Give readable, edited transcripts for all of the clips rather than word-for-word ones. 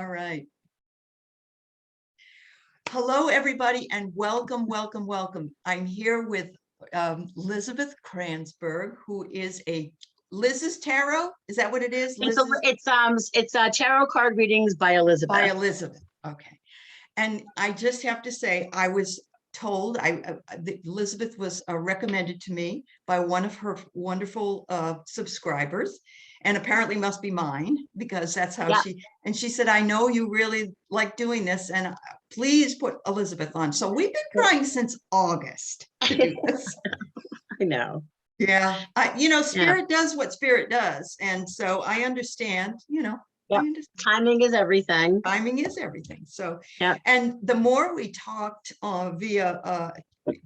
All right. Hello, everybody, and welcome, welcome, welcome. I'm here with Elizabeth Kranzberg, who is Liz's Tarot. Is that what it is? It's tarot card readings by Elizabeth. By Elizabeth. Okay. And I just have to say, I was told Elizabeth was recommended to me by one of her wonderful subscribers, and apparently must be mine, because that's how she said, I know you really like doing this, and please put Elizabeth on. So we've been trying since August to do this. I know. Yeah. Spirit does what Spirit does. And so I understand, Timing is everything. Timing is everything. So, and the more we talked via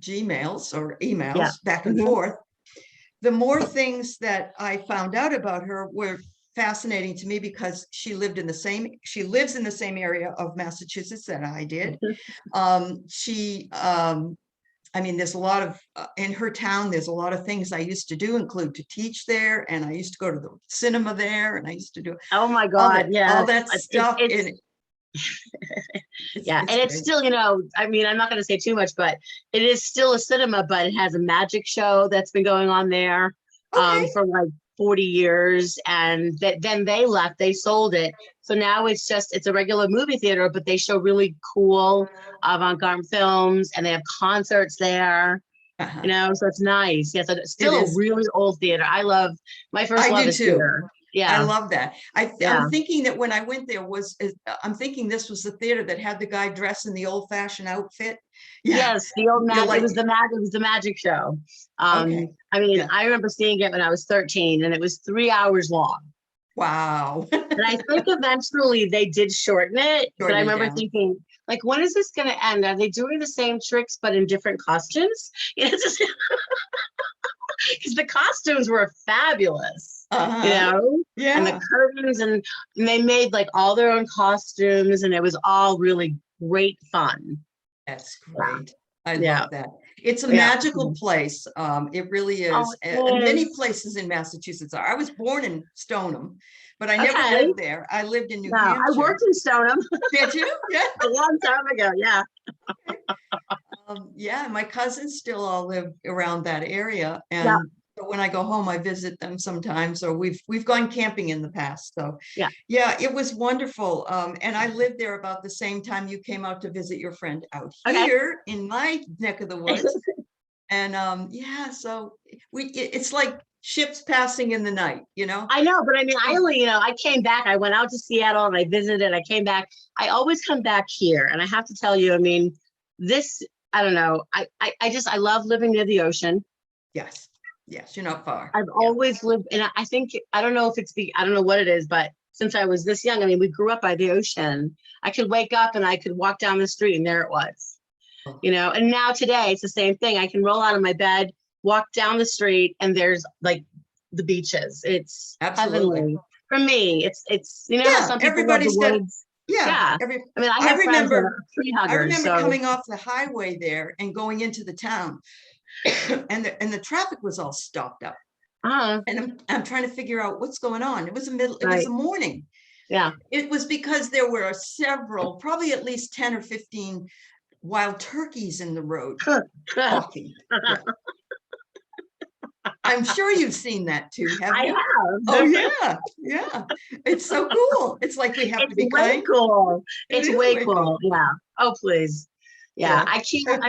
Gmails or emails back and forth, the more things that I found out about her were fascinating to me, because she lives in the same area of Massachusetts that I did. There's a lot of, in her town, there's a lot of things I used to do, include to teach there. And I used to go to the cinema there, and I used to do, oh my God, all that stuff. It's still, I'm not going to say too much, but it is still a cinema, but it has a magic show that's been going on there for like 40 years. And then they left, they sold it. So now it's a regular movie theater, but they show really cool avant-garde films, and they have concerts there. So it's nice. Yes, it's still a really old theater. My first love is theater. Yeah, I love that. I'm thinking that when I went there I'm thinking this was the theater that had the guy dressed in the old-fashioned outfit. Yes, the old magic. It was the magic show. I remember seeing it when I was 13, and it was 3 hours long. Wow. And I think eventually they did shorten it, but I remember thinking, like, when is this going to end? Are they doing the same tricks but in different costumes? Because the costumes were fabulous, and the curtains, and they made like all their own costumes, and it was all really great fun. That's great. I love that. It's a magical place. It really is. And many places in Massachusetts are. I was born in Stoneham, but I never lived there. I lived in New Hampshire. I worked in Stoneham. Did you? Yeah. A long time ago. Yeah. My cousins still all live around that area, and when I go home, I visit them sometimes, or we've gone camping in the past. So it was wonderful. And I lived there about the same time you came out to visit your friend out here in my neck of the woods. And so it's like ships passing in the night, I know, but I came back. I went out to Seattle and I visited. I came back. I always come back here, and I have to tell you, I don't know. I love living near the ocean. Yes, you're not far. I've always lived, and I don't know what it is, but since I was this young, we grew up by the ocean. I could wake up and I could walk down the street, and there it was, and now today it's the same thing. I can roll out of my bed, walk down the street, and there's like the beaches. It's heavenly for me. It's how some people love the woods. I remember tree huggers. Coming off the highway there and going into the town. and the traffic was all stopped up, and I'm trying to figure out what's going on. It was the morning. It was because there were several, probably at least 10 or 15 wild turkeys in the road walking. I'm sure you've seen that too, haven't you? I have. Oh yeah. It's so cool. It's like we have to be way kind. Cool. It's way cool. Yeah. Oh please. Yeah. I can't.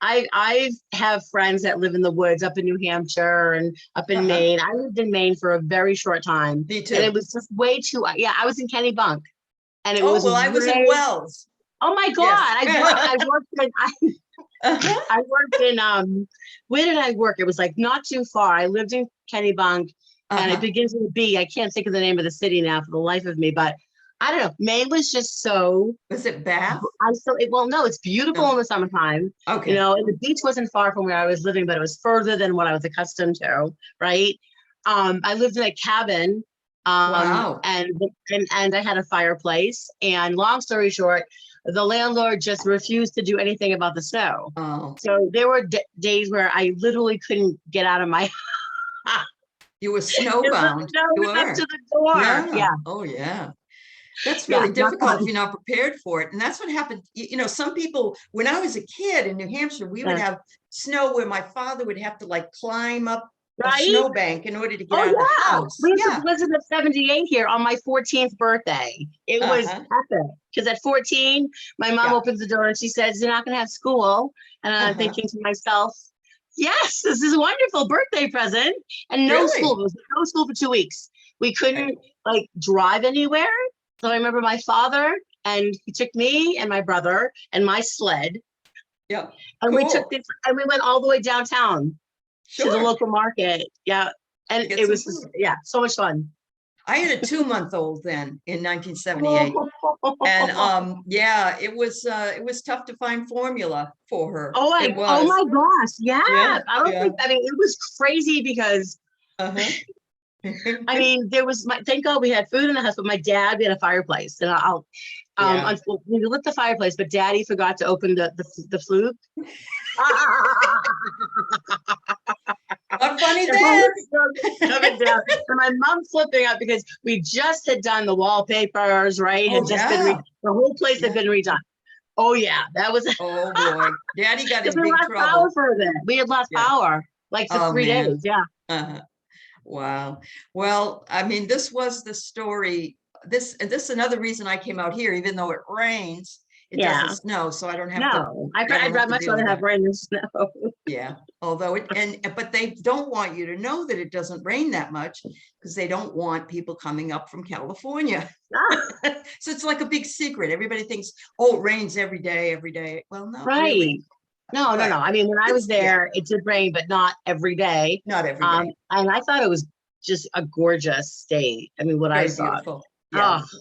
I have friends that live in the woods up in New Hampshire and up in Maine. I lived in Maine for a very short time. Me too. And it was just way too, I was in Kennebunk. And it was I was in Wells. Oh my God. Yes. I worked in, where did I work? It was like not too far. I lived in Kennebunk, and it begins with a B. I can't think of the name of the city now for the life of me, but I don't know. Maine was just so. Was it Bath? No, it's beautiful in the summertime. Okay. And the beach wasn't far from where I was living, but it was further than what I was accustomed to. Right. I lived in a cabin. Wow. And I had a fireplace. And long story short, the landlord just refused to do anything about the snow. Oh. So there were days where I literally couldn't get out of my You were snowbound. Snow was up to the door. Yeah. Oh yeah. That's Yeah, really not difficult if fun. you're not prepared for it. And that's what happened. Some people, when I was a kid in New Hampshire, we would Yeah. have snow where my father would have to like climb up a Right? snowbank in order to get Oh out of the yeah. house. We had the Yeah. blizzard of 78 here on my 14th birthday. It was Uh-huh. epic. Because at 14, my mom Yeah. opens the door and she says, "You're not gonna have school." And I'm Uh-huh. thinking to myself, yes, this is a wonderful birthday present. And no school. Really? It was no school for 2 weeks. We couldn't like drive anywhere. So I remember my father, and he took me and my brother and my sled, Yeah. and Cool. we went all the way downtown to the Sure. local market. Yeah. To And get it some was just, food. yeah, so much fun. I had a 2-month-old then in 1978. And Oh yeah, it was tough to find formula for her. It oh was. my gosh. Yeah. Yeah. I don't Yeah. think, I mean, it was crazy because Uh-huh. I mean, there was thank God we had food in the house, but my dad, we had a fireplace. And Yeah. we lit the fireplace, but daddy forgot to open the flue. Not funny And all then. the smoke was coming down. And my mom flipping out because we just had done the wallpapers, right? Oh Had just been yeah. the whole place had Yeah. been redone. Oh yeah, that was Oh boy. Daddy got because in we big lost power trouble. for a bit. We had lost Yeah. power like for Oh 3 days. man. Yeah. Uh-huh. Wow. Well, I mean, this was the story. This is another reason I came out here, even though it rains, it doesn't Yeah. snow, so I don't have to, No, I don't have to much deal rather with have that. rain than snow. Yeah. Although but they don't want you to know that it doesn't rain that much because they don't want people coming up from California. So it's like a big secret. Everybody thinks, oh, it rains every day, every day. Well, not really, Right. No, no, no. but I mean, when I was yeah, there, it did rain, but not every day. not every day. And I thought it was just a gorgeous state. I mean, what I Very saw. beautiful. Yeah. Oh,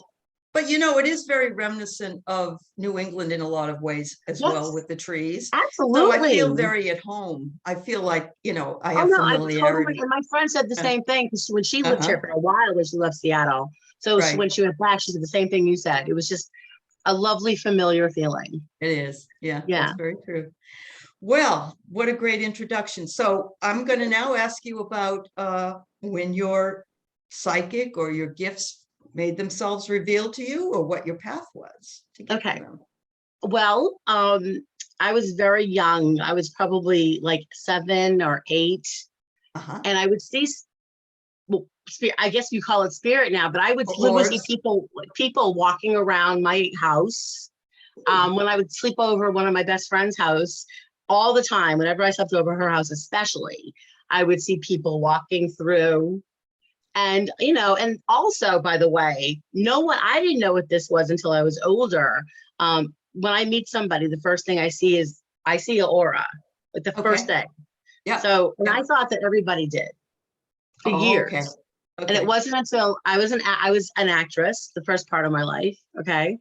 But it is very reminiscent of New England in a lot of ways as well yes, with the trees. So I feel absolutely. very at home. I feel like, I Oh have no, I totally. familiarity. And my friend said the Uh, same thing because when she lived here Uh-huh. for a while, when she left Seattle, so Right. when she went back, she said the same thing you said. It was just a lovely, familiar feeling. It is. Yeah, Yeah, that's very true. Well, what a great introduction. So I'm going to now ask you about when your psychic or your gifts made themselves revealed to you, or what your path was to get to okay. them. Well, I was very young. I was probably like 7 or 8, Uh-huh. and I would see, well, I guess you call it spirit now, but I would Or literally see orbs. people walking around my house. When I would sleep over one of my best friend's house, all the time, whenever I slept over her house, especially, I would see people walking through. And, and also, by the way, I didn't know what this was until I was older. When I meet somebody, the first thing I see an aura, like the first Okay. day. Yeah. So, and Yeah. I thought that everybody did for Oh, okay. years. And it Okay. wasn't until I was an actress the first part of my life. Okay.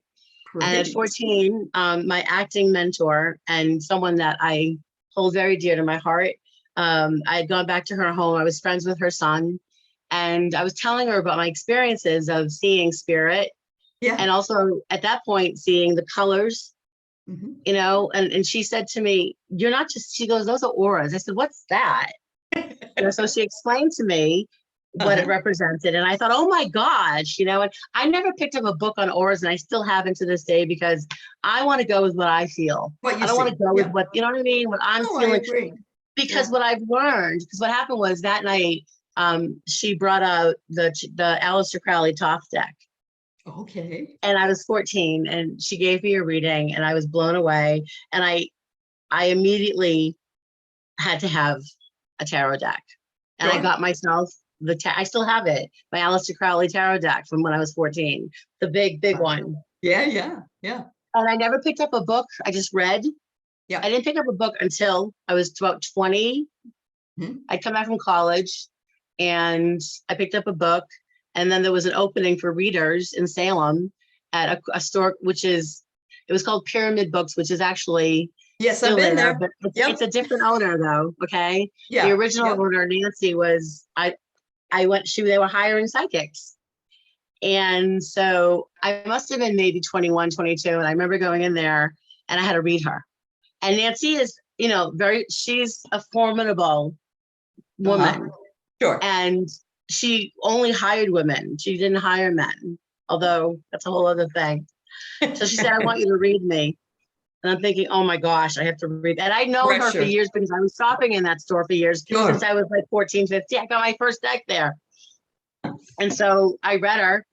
And at Great. 14, my acting mentor and someone that I hold very dear to my heart, I had gone back to her home. I was friends with her son. And I was telling her about my experiences of seeing spirit, Yeah. and also at that point, seeing the colors, Mhm. and she said to me, "You're not just," she goes, "Those are auras." I said, "What's that?" So she explained to me what it Uh-huh. represented. And I thought, oh my gosh, and I never picked up a book on auras, and I still haven't to this day because I want to go with what I feel. What you I don't want see. to go with Yeah. what, you know what I mean? What I'm Oh, I feeling. agree. Because Yeah. what I've learned, because what happened was that night, she brought out the Aleister Crowley Thoth deck. Okay. And I was 14 and she gave me a reading and I was blown away. And I immediately had to have a tarot deck. And I Sure. got myself I still have it, my Aleister Crowley tarot deck from when I was 14, the big Wow. one. Yeah. Yeah. Yeah. And I never picked up a book. I just read. Yeah. I didn't pick up a book until I was about 20. Mhm. I'd come back from college and I picked up a book. And then there was an opening for readers in Salem at a store, it was called Pyramid Books, which is actually Yes, I've still been there, there. but it's Yep. a different owner though. Okay. The Yeah. original Yep. owner, Nancy, they were hiring psychics. And so I must have been maybe 21, 22. And I remember going in there and I had to read her. And Nancy is, she's a formidable Uh-huh. woman. Sure. And she only hired women. She didn't hire men. although that's a whole other thing. So she said, I want you to read me. And I'm thinking, oh my gosh, I have to read. And I know her for years because I was shopping in that store for years since I was like 14, 15. I got my first deck there. And so I read her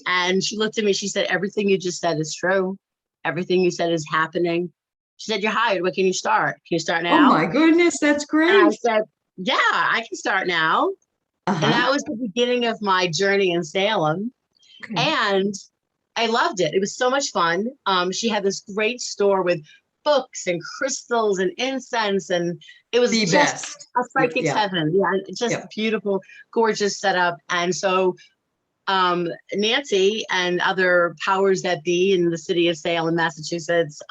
and she looked at me. She said, everything you just said is true. Everything you said is happening. She said, you're hired. When can you start? Can you start now? Oh my goodness, that's great. And I said, yeah, I can start now. And that was the beginning of my journey in Salem. Okay. And I loved it. It was so much fun. She had this great store with books and crystals and incense, and it was the best. A psychic's heaven. Yeah, just beautiful, gorgeous setup. And so Nancy and other powers that be in the city of Salem, Massachusetts,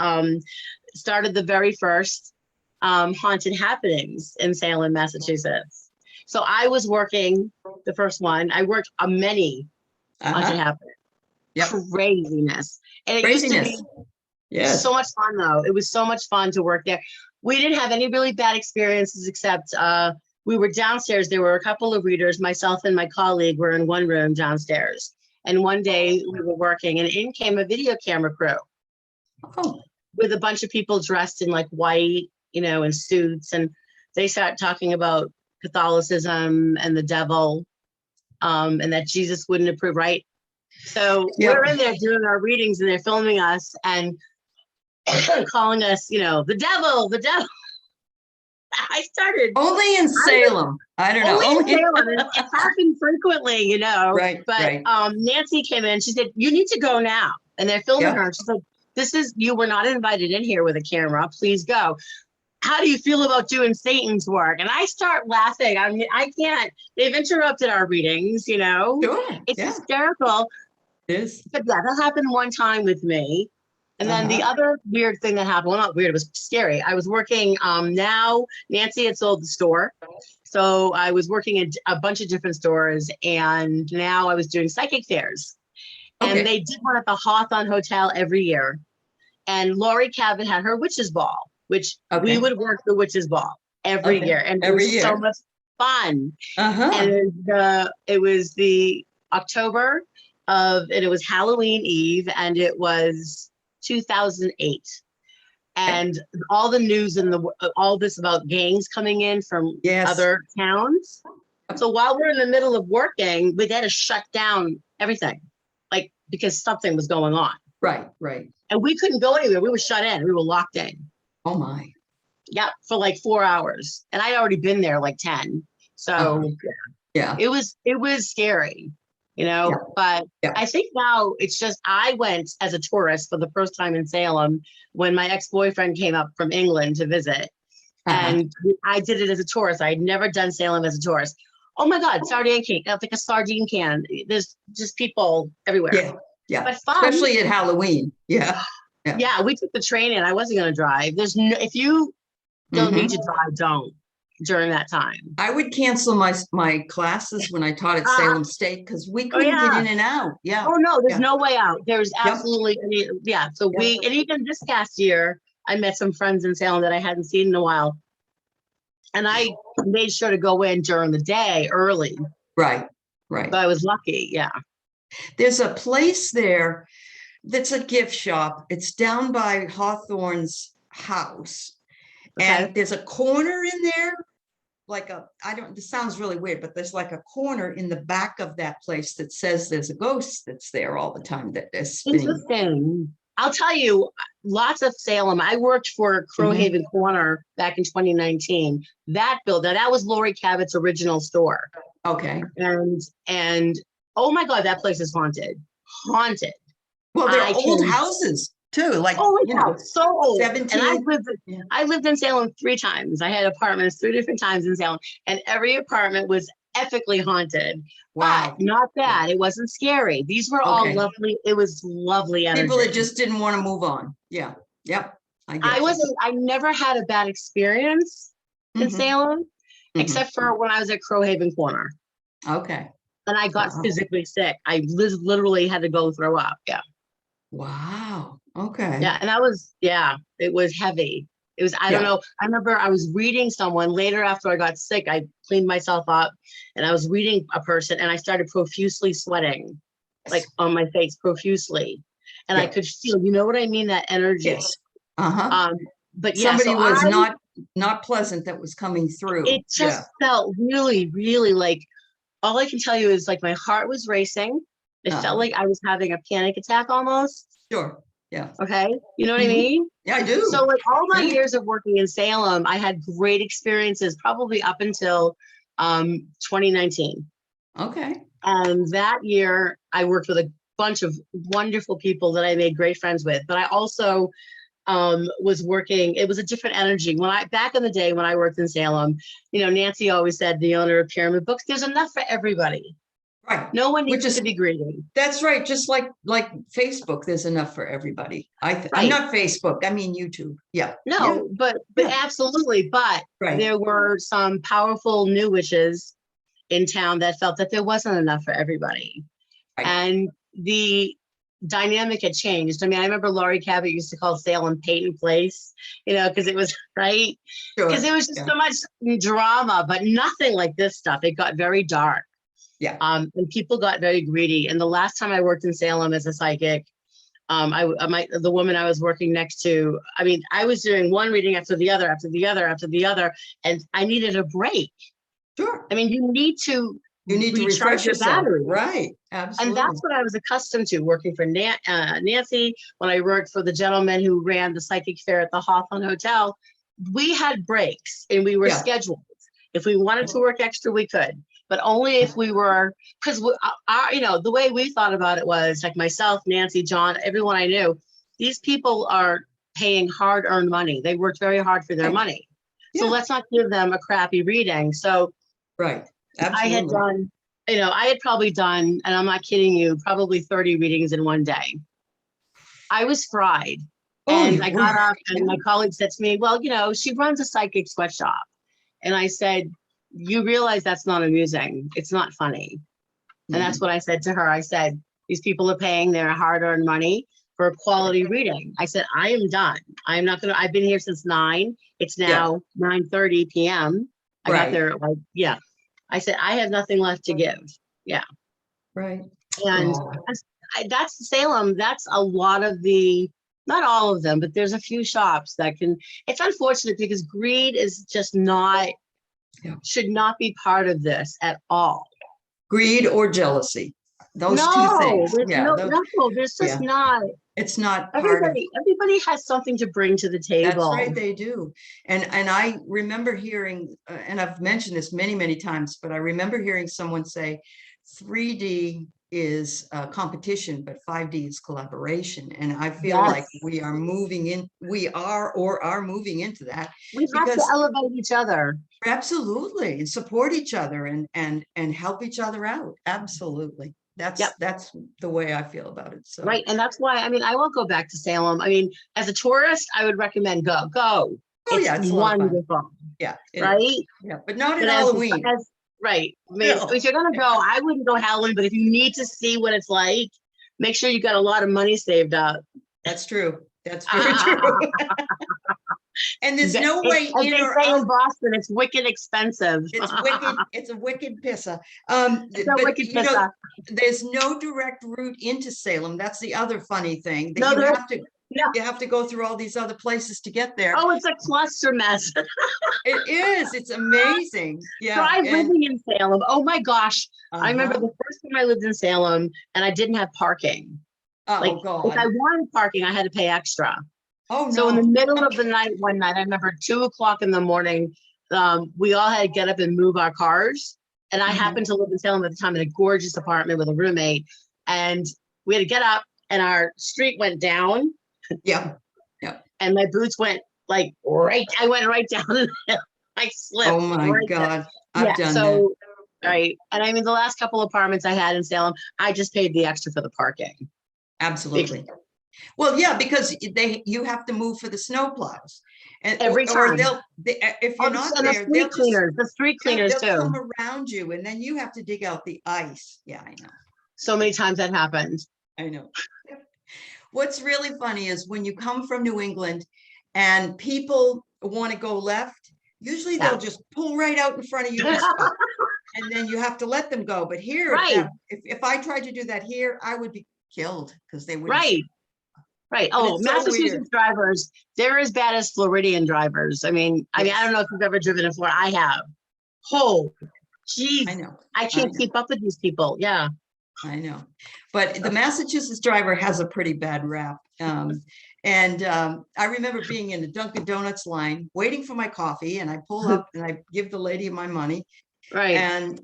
started the very first haunted happenings in Salem, Massachusetts. So I was working the first one. I worked on many haunted happenings. Craziness. And it used to be so much fun, though. It was so much fun to work there. We didn't have any really bad experiences, except we were downstairs. There were a couple of readers. Myself and my colleague were in one room downstairs. And one day we were working, and in came a video camera crew with a bunch of people dressed in like white, you know, in suits. And they started talking about Catholicism and the devil, and that Jesus wouldn't approve, right? So we're in there doing our readings, and they're filming us and calling us, you know, the devil, the devil. I started only in Salem. I don't know. Only in Salem. It happened frequently, you know. Right. But Nancy came in. She said, "You need to go now." And they're filming her. She said, "This is you were not invited in here with a camera. Please go. How do you feel about doing Satan's work?" And I start laughing. I mean, I can't. They've interrupted our readings, you know. Sure. It's hysterical. It is. But yeah, that happened one time with me. And then the other weird thing that happened, well, not weird, it was scary. I was working, now Nancy had sold the store. So I was working in a bunch of different stores, and now I was doing psychic fairs. And they did one at the Hawthorne Hotel every year. And Laurie Cabot had her witches ball, which we would work the witches ball every year. And it was so much fun. And it was the October and it was Halloween Eve, and it was 2008. And all the news and all this about gangs coming in from other towns. So while we're in the middle of working, we had to shut down everything, like because something was going on. Right. And we couldn't go anywhere. We were shut in. We were locked in. Oh my. Yeah, for like 4 hours. And I'd already been there like 10. So it was scary, you know, but I think now it's just, I went as a tourist for the first time in Salem when my ex-boyfriend came up from England to visit. And I did it as a tourist. I had never done Salem as a tourist. Oh my God, sardine can. It's like a sardine can. There's just people everywhere. Yeah. But fun. Especially at Halloween. Yeah, we took the train in. I wasn't going to drive. There's no, if you don't need to drive, don't during that time. I would cancel my classes when I taught at Salem State because we couldn't get in and out. Yeah. Oh no, there's no way out. There's absolutely So and even this past year, I met some friends in Salem that I hadn't seen in a while. And I made sure to go in during the day early. Right. But I was lucky. Yeah. There's a place there that's a gift shop. It's down by Hawthorne's house. And there's a corner in there, this sounds really weird, but there's like a corner in the back of that place that says there's a ghost that's there all the time that is spinning. Interesting. I'll tell you, lots of Salem. I worked for Crowhaven Corner back in 2019. That building, that was Laurie Cabot's original store. Okay. And oh my God, that place is haunted. Well, they're old houses too. Like, so old. 17. And I lived in Salem 3 times. I had apartments 3 different times in Salem, and every apartment was epically haunted. Wow. But not bad. It wasn't scary. These were all lovely. It was lovely energy. People that just didn't want to move on. Yeah. Yep. I never had a bad experience in Salem, except for when I was at Crowhaven Corner. Okay. And I got physically sick. I literally had to go throw up. Yeah. Wow. Okay. Yeah. And it was heavy. It was, I don't know. I remember I was reading someone later after I got sick. I cleaned myself up and I was reading a person and I started profusely sweating. like on my face profusely. And I could feel, you know what I mean? That energy. Yes. Uh-huh. But yeah, Somebody so was not pleasant that was coming through. it just felt really, really like, all I can tell you is like my heart was racing. It felt like I was having a panic attack almost. Sure. Yeah. Okay. You know what I mean? Yeah, I do. So like all my years of working in Salem, I had great experiences probably up until 2019. Okay. And that year I worked with a bunch of wonderful people that I made great friends with. But I also was working, it was a different energy. Back in the day when I worked in Salem, Nancy always said, the owner of Pyramid Books, there's enough for everybody. Right. No one needs to be greedy. That's right. Just like Facebook, there's enough for everybody. I'm not Facebook. I mean YouTube. Yeah. No, but absolutely. But there were some powerful new witches in town that felt that there wasn't enough for everybody. Right. And the dynamic had changed. I mean, I remember Laurie Cabot used to call Salem Peyton Place, because it was right. Because there was just so much drama, but nothing like this stuff. It got very dark. Yeah. And people got very greedy. And the last time I worked in Salem as a psychic, the woman I was working next to, I mean, I was doing one reading after the other, after the other, after the other, and I needed a break. Sure. I mean, you need to refresh your yourself. battery. Right. Absolutely. And that's what I was accustomed to working for Nancy. When I worked for the gentleman who ran the psychic fair at the Hawthorne Hotel, we had breaks and we were scheduled. If we wanted to work extra, we could, but only if we were, because the way we thought about it was like myself, Nancy, John, everyone I knew, these people are paying hard-earned money. They worked very hard for their money. So let's not give them a crappy reading. So right. Absolutely. I had probably done, and I'm not kidding you, probably 30 readings in one day. I was fried. And I got up and my colleague said to me, well, she runs a psychic sweatshop. And I said, you realize that's not amusing. It's not funny. And that's what I said to her. I said, these people are paying their hard-earned money for a quality reading. I said, I am done. I'm not going to, I've been here since 9. It's now 9:30 p.m. I got there I said, I have nothing left to give. Yeah. Right. And that's Salem. That's a lot of not all of them, but there's a few shops that it's unfortunate because greed is just should not be part of this at all. Greed or jealousy. Those two things. There's just not. It's not everybody has something to bring to the table. That's right, they do. And I remember hearing, and I've mentioned this many, many times, but I remember hearing someone say 3D is competition, but 5D is collaboration. And I feel like we are moving into that. We have to elevate each other. Absolutely. And support each other and help each other out. Absolutely. That's the way I feel about it. So right. And that's why, I mean, I won't go back to Salem. I mean, as a tourist, I would recommend go. Oh, it's wonderful. Yeah. Right. Yeah. But not at Halloween. Right. I mean, if you're going to go, I wouldn't go Halloween, but if you need to see what it's like, make sure you got a lot of money saved up. That's true. That's very true. And there's no way in or out. In Boston, it's wicked expensive. It's wicked. It's a wicked pissa. There's no direct route into Salem. That's the other funny thing. You have to go through all these other places to get there. Oh, it's a cluster mess. It is. It's amazing. Yeah. Try living in Salem. Oh my gosh. I remember the first time I lived in Salem and I didn't have parking. Oh God. If I wanted parking, I had to pay extra. Oh no. So in the middle of the night, one night, I remember 2:00 in the morning, we all had to get up and move our cars. And I happened to live in Salem at the time in a gorgeous apartment with a roommate. And we had to get up and our street went down. Yeah. Yeah. And my boots went I went right down the hill. I slipped. Oh my God. I've done that. Right. And I mean, the last couple of apartments I had in Salem, I just paid the extra for the parking. Absolutely. Well, yeah, because you have to move for the snow plows. And every time. Or if you're not there, the street cleaners they'll too. come around you and then you have to dig out the ice. Yeah, I know. So many times that happened. I know. What's really funny is when you come from New England and people want to go left, usually they'll just pull right out in front of you. and then you have to let them go. But here, Right. if I tried to do that here, I would be killed because they wouldn't. Right. Right. But Oh, it's so Massachusetts weird. drivers, they're as bad as Floridian drivers. I mean, I Yes. don't know if you've ever driven in Florida. I have. Oh, geez. I know. I can't keep up with these people. Yeah. I know. But the Massachusetts driver has a pretty bad rap. I remember being in the Dunkin' Donuts line, waiting for my coffee, and I pull up and I give the lady my money. Right. And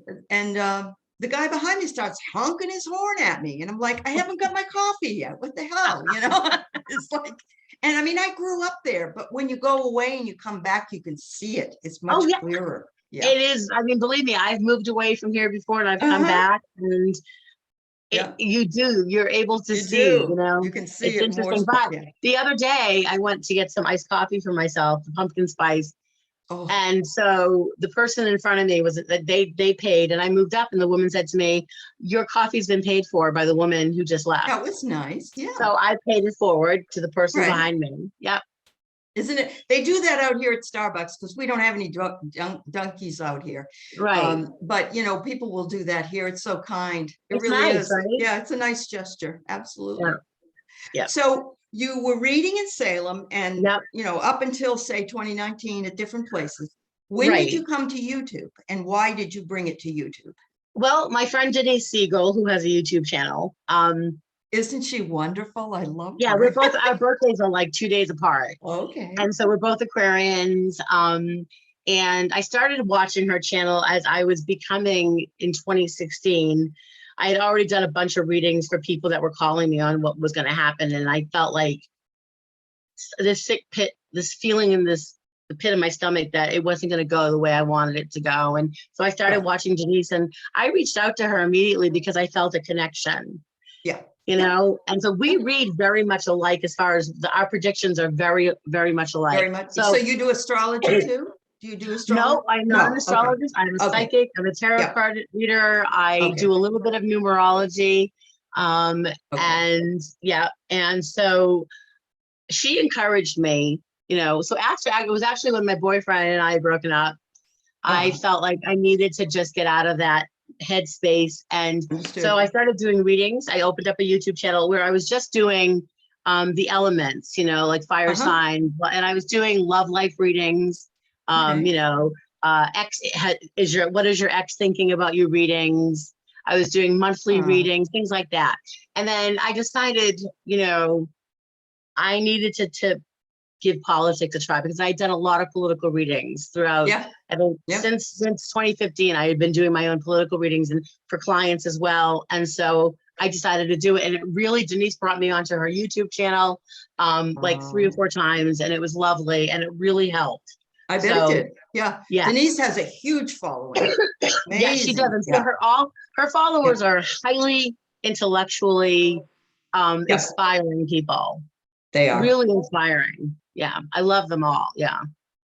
the guy behind me starts honking his horn at me. And I'm like, I haven't got my coffee yet. What the hell? You know, it's like, and I mean, I grew up there, but when you go away and you come back, you can see it. It's much clearer. Yeah. It is. I mean, believe me, I've moved away from here before and I've come back, and you're able to see, you know, you can see it's it interesting. more. But the other day I went to get some iced coffee for myself, the pumpkin spice. Oh. And so the person in front of me was that they paid, and I moved up, and the woman said to me, your coffee's been paid for by the woman who just left. That was nice. Yeah. So I paid it forward to the person behind me. Yep. Isn't it? They do that out here at Starbucks because we don't have any donkeys out here. Right. But you know, people will do that here. It's so kind. It's really nice, is. right? Yeah, it's a nice gesture. Absolutely. Yeah. So you were reading in Salem and, you know, up until say 2019 at different places. When did you come to YouTube, and why did you bring it to YouTube? Well, my friend Denise Siegel, who has a YouTube channel. Isn't she wonderful? I love her. Yeah, we're both, our birthdays are like 2 days apart. Okay. And so we're both Aquarians. And I started watching her channel as I was becoming, in 2016. I had already done a bunch of readings for people that were calling me on what was going to happen. And I felt like this sick pit, this feeling in the pit of my stomach that it wasn't going to go the way I wanted it to go. And so I started watching Denise, and I reached out to her immediately because I felt a connection. Yeah. You know, and so we read very much alike as far as our predictions are very, very much alike. Very much. So you do astrology too? Do you do astrology? No, I'm not an astrologist. I'm a psychic. I'm a tarot card reader. I do a little bit of numerology. And so she encouraged me, you know, so after it was actually when my boyfriend and I had broken up, I felt like I needed to just get out of that headspace. And so I started doing readings. I opened up a YouTube channel where I was just doing the elements, you know, like fire sign, and I was doing love life readings. You know, what is your ex thinking about your readings? I was doing monthly readings, things like that. And then I decided, you know, I needed to give politics a try, because I had done a lot of political readings throughout. I think since 2015, I had been doing my own political readings and for clients as well. And so I decided to do it. And it really, Denise brought me onto her YouTube channel like 3 or 4 times, and it was lovely, and it really helped. I bet it did. Yeah. Denise has a huge following. Yeah, she does. And so her followers are highly intellectually inspiring people. They are really inspiring. Yeah, I love them all. Yeah.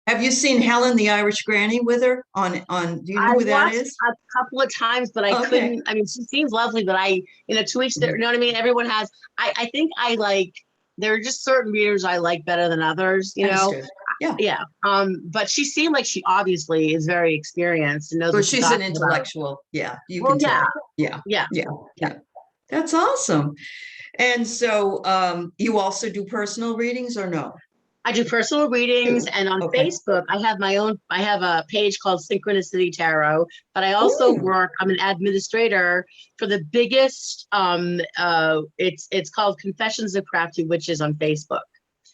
Have you seen Helen the Irish Granny with her on? Do you know who that is? A couple of times, but I couldn't. I mean, she seems lovely, but to each their, you know what I mean? Everyone has. I think I like. There are just certain readers I like better than others. You know. Yeah. But she seemed like she obviously is very experienced and knows. Well, she's an intellectual. Yeah. You can tell. Yeah. That's awesome. And so you also do personal readings or no? I do personal readings, and on Facebook, I have a page called Synchronicity Tarot, but I also I'm an administrator for the biggest, it's called Confessions of Crafty Witches on Facebook.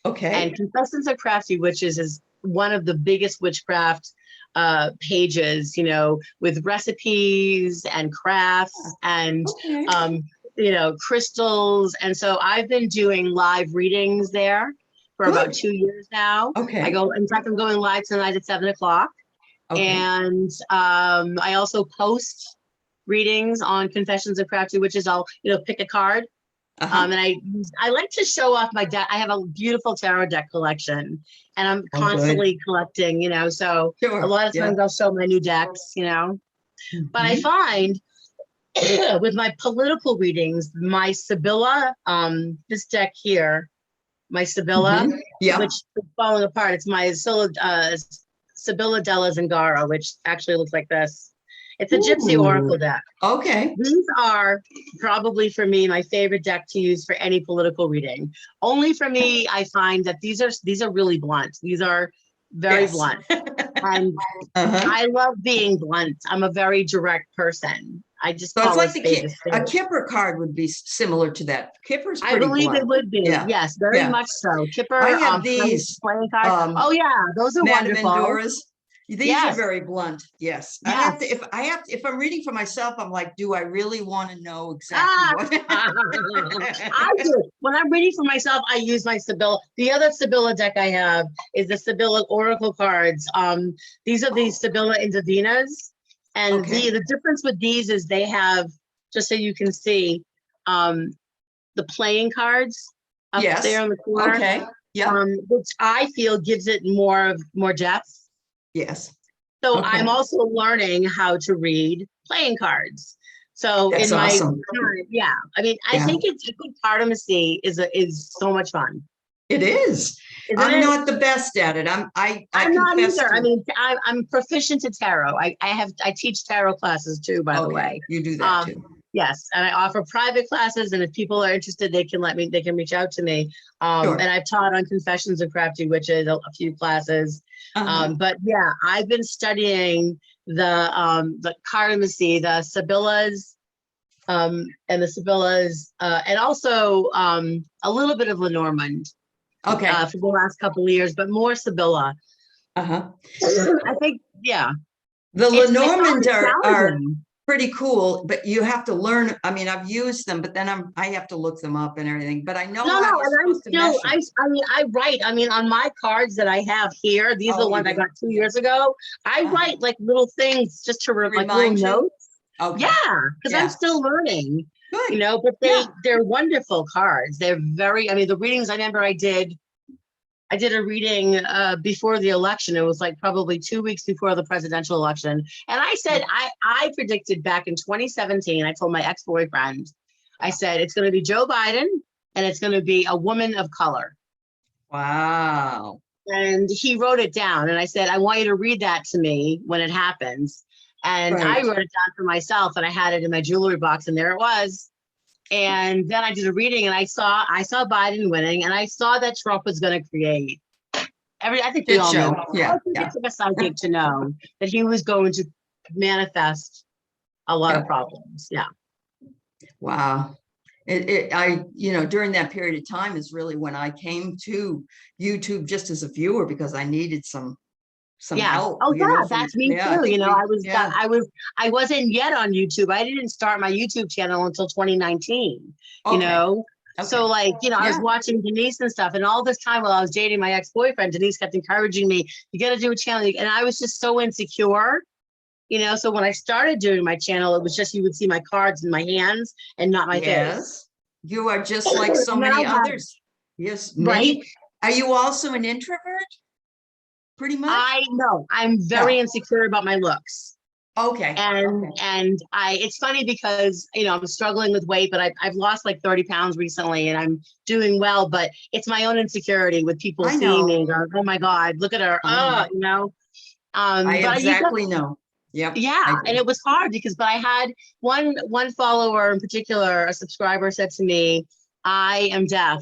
Okay. And Confessions of Crafty Witches is one of the biggest witchcraft pages, you know, with recipes and crafts and, you know, crystals. And so I've been doing live readings there for about 2 years now. Okay. In fact, I'm going live tonight at 7 o'clock. And I also post readings on Confessions of Crafty Witches. I'll, you know, pick a card. And I like to show off my deck. I have a beautiful tarot deck collection, and I'm constantly collecting, you know, so a lot of times I'll show my new decks, you know. But I find with my political readings, my Sibylla, this deck here, my Sibylla, which is falling apart. It's my Sibylla della Zingara, which actually looks like this. It's a Gypsy Oracle deck. Okay. These are probably for me my favorite deck to use for any political reading. Only for me, I find that these are really blunt. These are very blunt. And I love being blunt. I'm a very direct person. I just So it's call like a spade a a spade. Kipper card would be similar to that. Kipper's I pretty believe blunt. it would be. Yeah. Yes, very Yeah. much so. Kipper, I have these playing cards. Oh yeah, those are Madame wonderful. Endoras. These are Yes. very blunt. Yes. Yes. If I'm reading for myself, I'm like, do I really want to know exactly what? I do. When I'm reading for myself, I use my Sibylla. The other Sibylla deck I have is the Sibylla Oracle cards. These are the Sibylla Indivinas. And Okay. the difference with these is they have, just so you can see, the playing cards up Yes. there in the corner. Okay. Yeah. Which I feel gives it more depth. Yes. So Okay. I'm also learning how to read playing cards. So That's in my awesome. yeah, I mean, I Yeah. think it's a good cartomancy is so much fun. It is. Isn't I'm it? not the best at it. I'm not confess either. to- I mean, I'm proficient to tarot. I teach tarot classes too, by the way. You do that too. Yes, and I offer private classes, and if people are interested, they can reach out to me. Sure. And I've taught on Confessions of Crafty Witches a few classes. But yeah, I've been studying the cartomancy, the Sibyllas, and also a little bit of Lenormand. Okay. For the last couple of years, but more Sibylla. I think, yeah. The Lenormand are challenging. pretty cool, but you have to learn. I mean, I've used them, but then I have to look them up and everything. But I know how you're supposed to measure. I write. I mean, on my cards that I have here, these are the ones I got 2 years ago. I write like little things just to like little notes. Okay. Yeah, because I'm still learning. Good. You know, but they're wonderful cards. They're very. I mean, the readings I remember I did a reading before the election. It was like probably 2 weeks before the presidential election. And I said, I predicted back in 2017, I told my ex-boyfriend, I said, it's going to be Joe Biden and it's going to be a woman of color. Wow. And he wrote it down. And I said, I want you to read that to me when it happens. And I wrote it down for myself and I had it in my jewelry box and there it was. And then I did a reading and I saw Biden winning and I saw that Trump was going to create I think we all know. Yeah. It took a psychic to know that he was going to manifest a lot of problems. Yeah. Wow. During that period of time is really when I came to YouTube just as a viewer because I needed some help. Oh yeah, that's me too. You know, I wasn't yet on YouTube. I didn't start my YouTube channel until 2019. You know, so like, you know, I was watching Denise and stuff, and all this time while I was dating my ex-boyfriend, Denise kept encouraging me, "You got to do a channel," and I was just so insecure. You know, so when I started doing my channel, it was just you would see my cards in my hands and not my face. You are just like so many others. Yes, right. Are you also an introvert? Pretty much. I'm very insecure about my looks. Okay. And it's funny because, you know, I'm struggling with weight, but I've lost like 30 pounds recently and I'm doing well, but it's my own insecurity with people seeing me and going, oh my God, look at her. You know, I exactly know. Yep. Yeah. And it was hard but I had one follower in particular, a subscriber said to me, I am deaf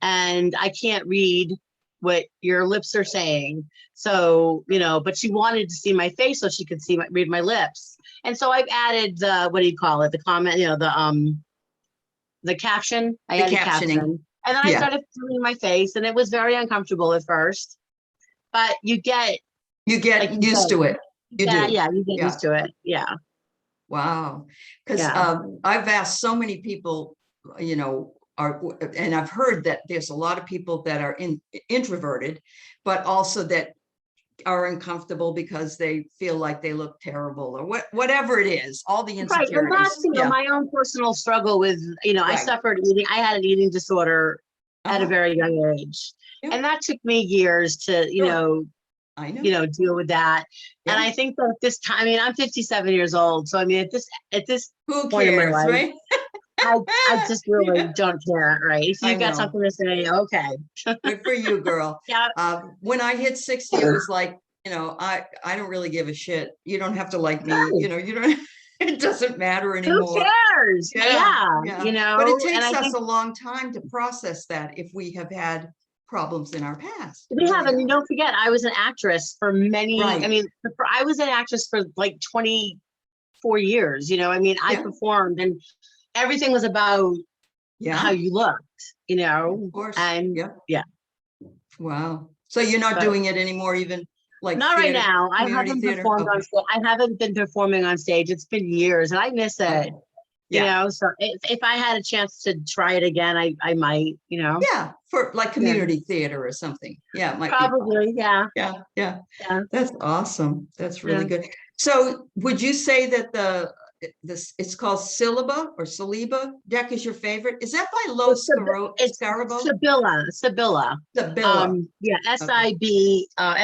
and I can't read what your lips are saying. So, you know, but she wanted to see my face so she could read my lips. And so I've added the, what do you call it? The comment, you know, the caption. I added caption. And then I started doing my face and it was very uncomfortable at first, but you get used to it. You do. Yeah, you get used to it. Yeah. Wow. Because I've asked so many people, you know, and I've heard that there's a lot of people that are introverted, but also that are uncomfortable because they feel like they look terrible or whatever it is, all the insecurities. Right, and that's, you know, my own personal struggle with, you know, I had an eating disorder at a very young age. And that took me years to, you know, deal with that. And I think that this time, I mean, I'm 57 years old. So I mean, at this point in my life, right? I just really don't care, right? If you got something to say, okay. Good for you, girl. When I hit 60, it was like you know, I don't really give a shit. You don't have to like me, No, you know, you don't, it doesn't matter who anymore. cares? Yeah, Yeah, yeah. you But it know, and takes I us think a long time to process that if we have had problems in our past. It we have, really and you does. don't forget, I was an actress for many, I Right. mean, I was an actress for like 24 years, you know, I mean, I Yeah. performed and everything was about how Yeah. you looked, you Of know, course. and Yeah. yeah, Wow. So you're not but doing it anymore, even like not right theater, now. I community haven't theater? performed on Okay. stage. I haven't been performing on stage. It's been years and I miss it, Okay. you Yeah. know, so if I had a chance to try it again, I might, you know, Yeah. For like yeah, community theater or something. Yeah, it might be fun. probably, yeah, Yeah. Yeah. yeah, That's awesome. That's really yeah. good. So would you say that this it's called Saliba deck is your favorite? Is that by It's Scarabo? Sibylla. Sabilla. Yeah, Okay.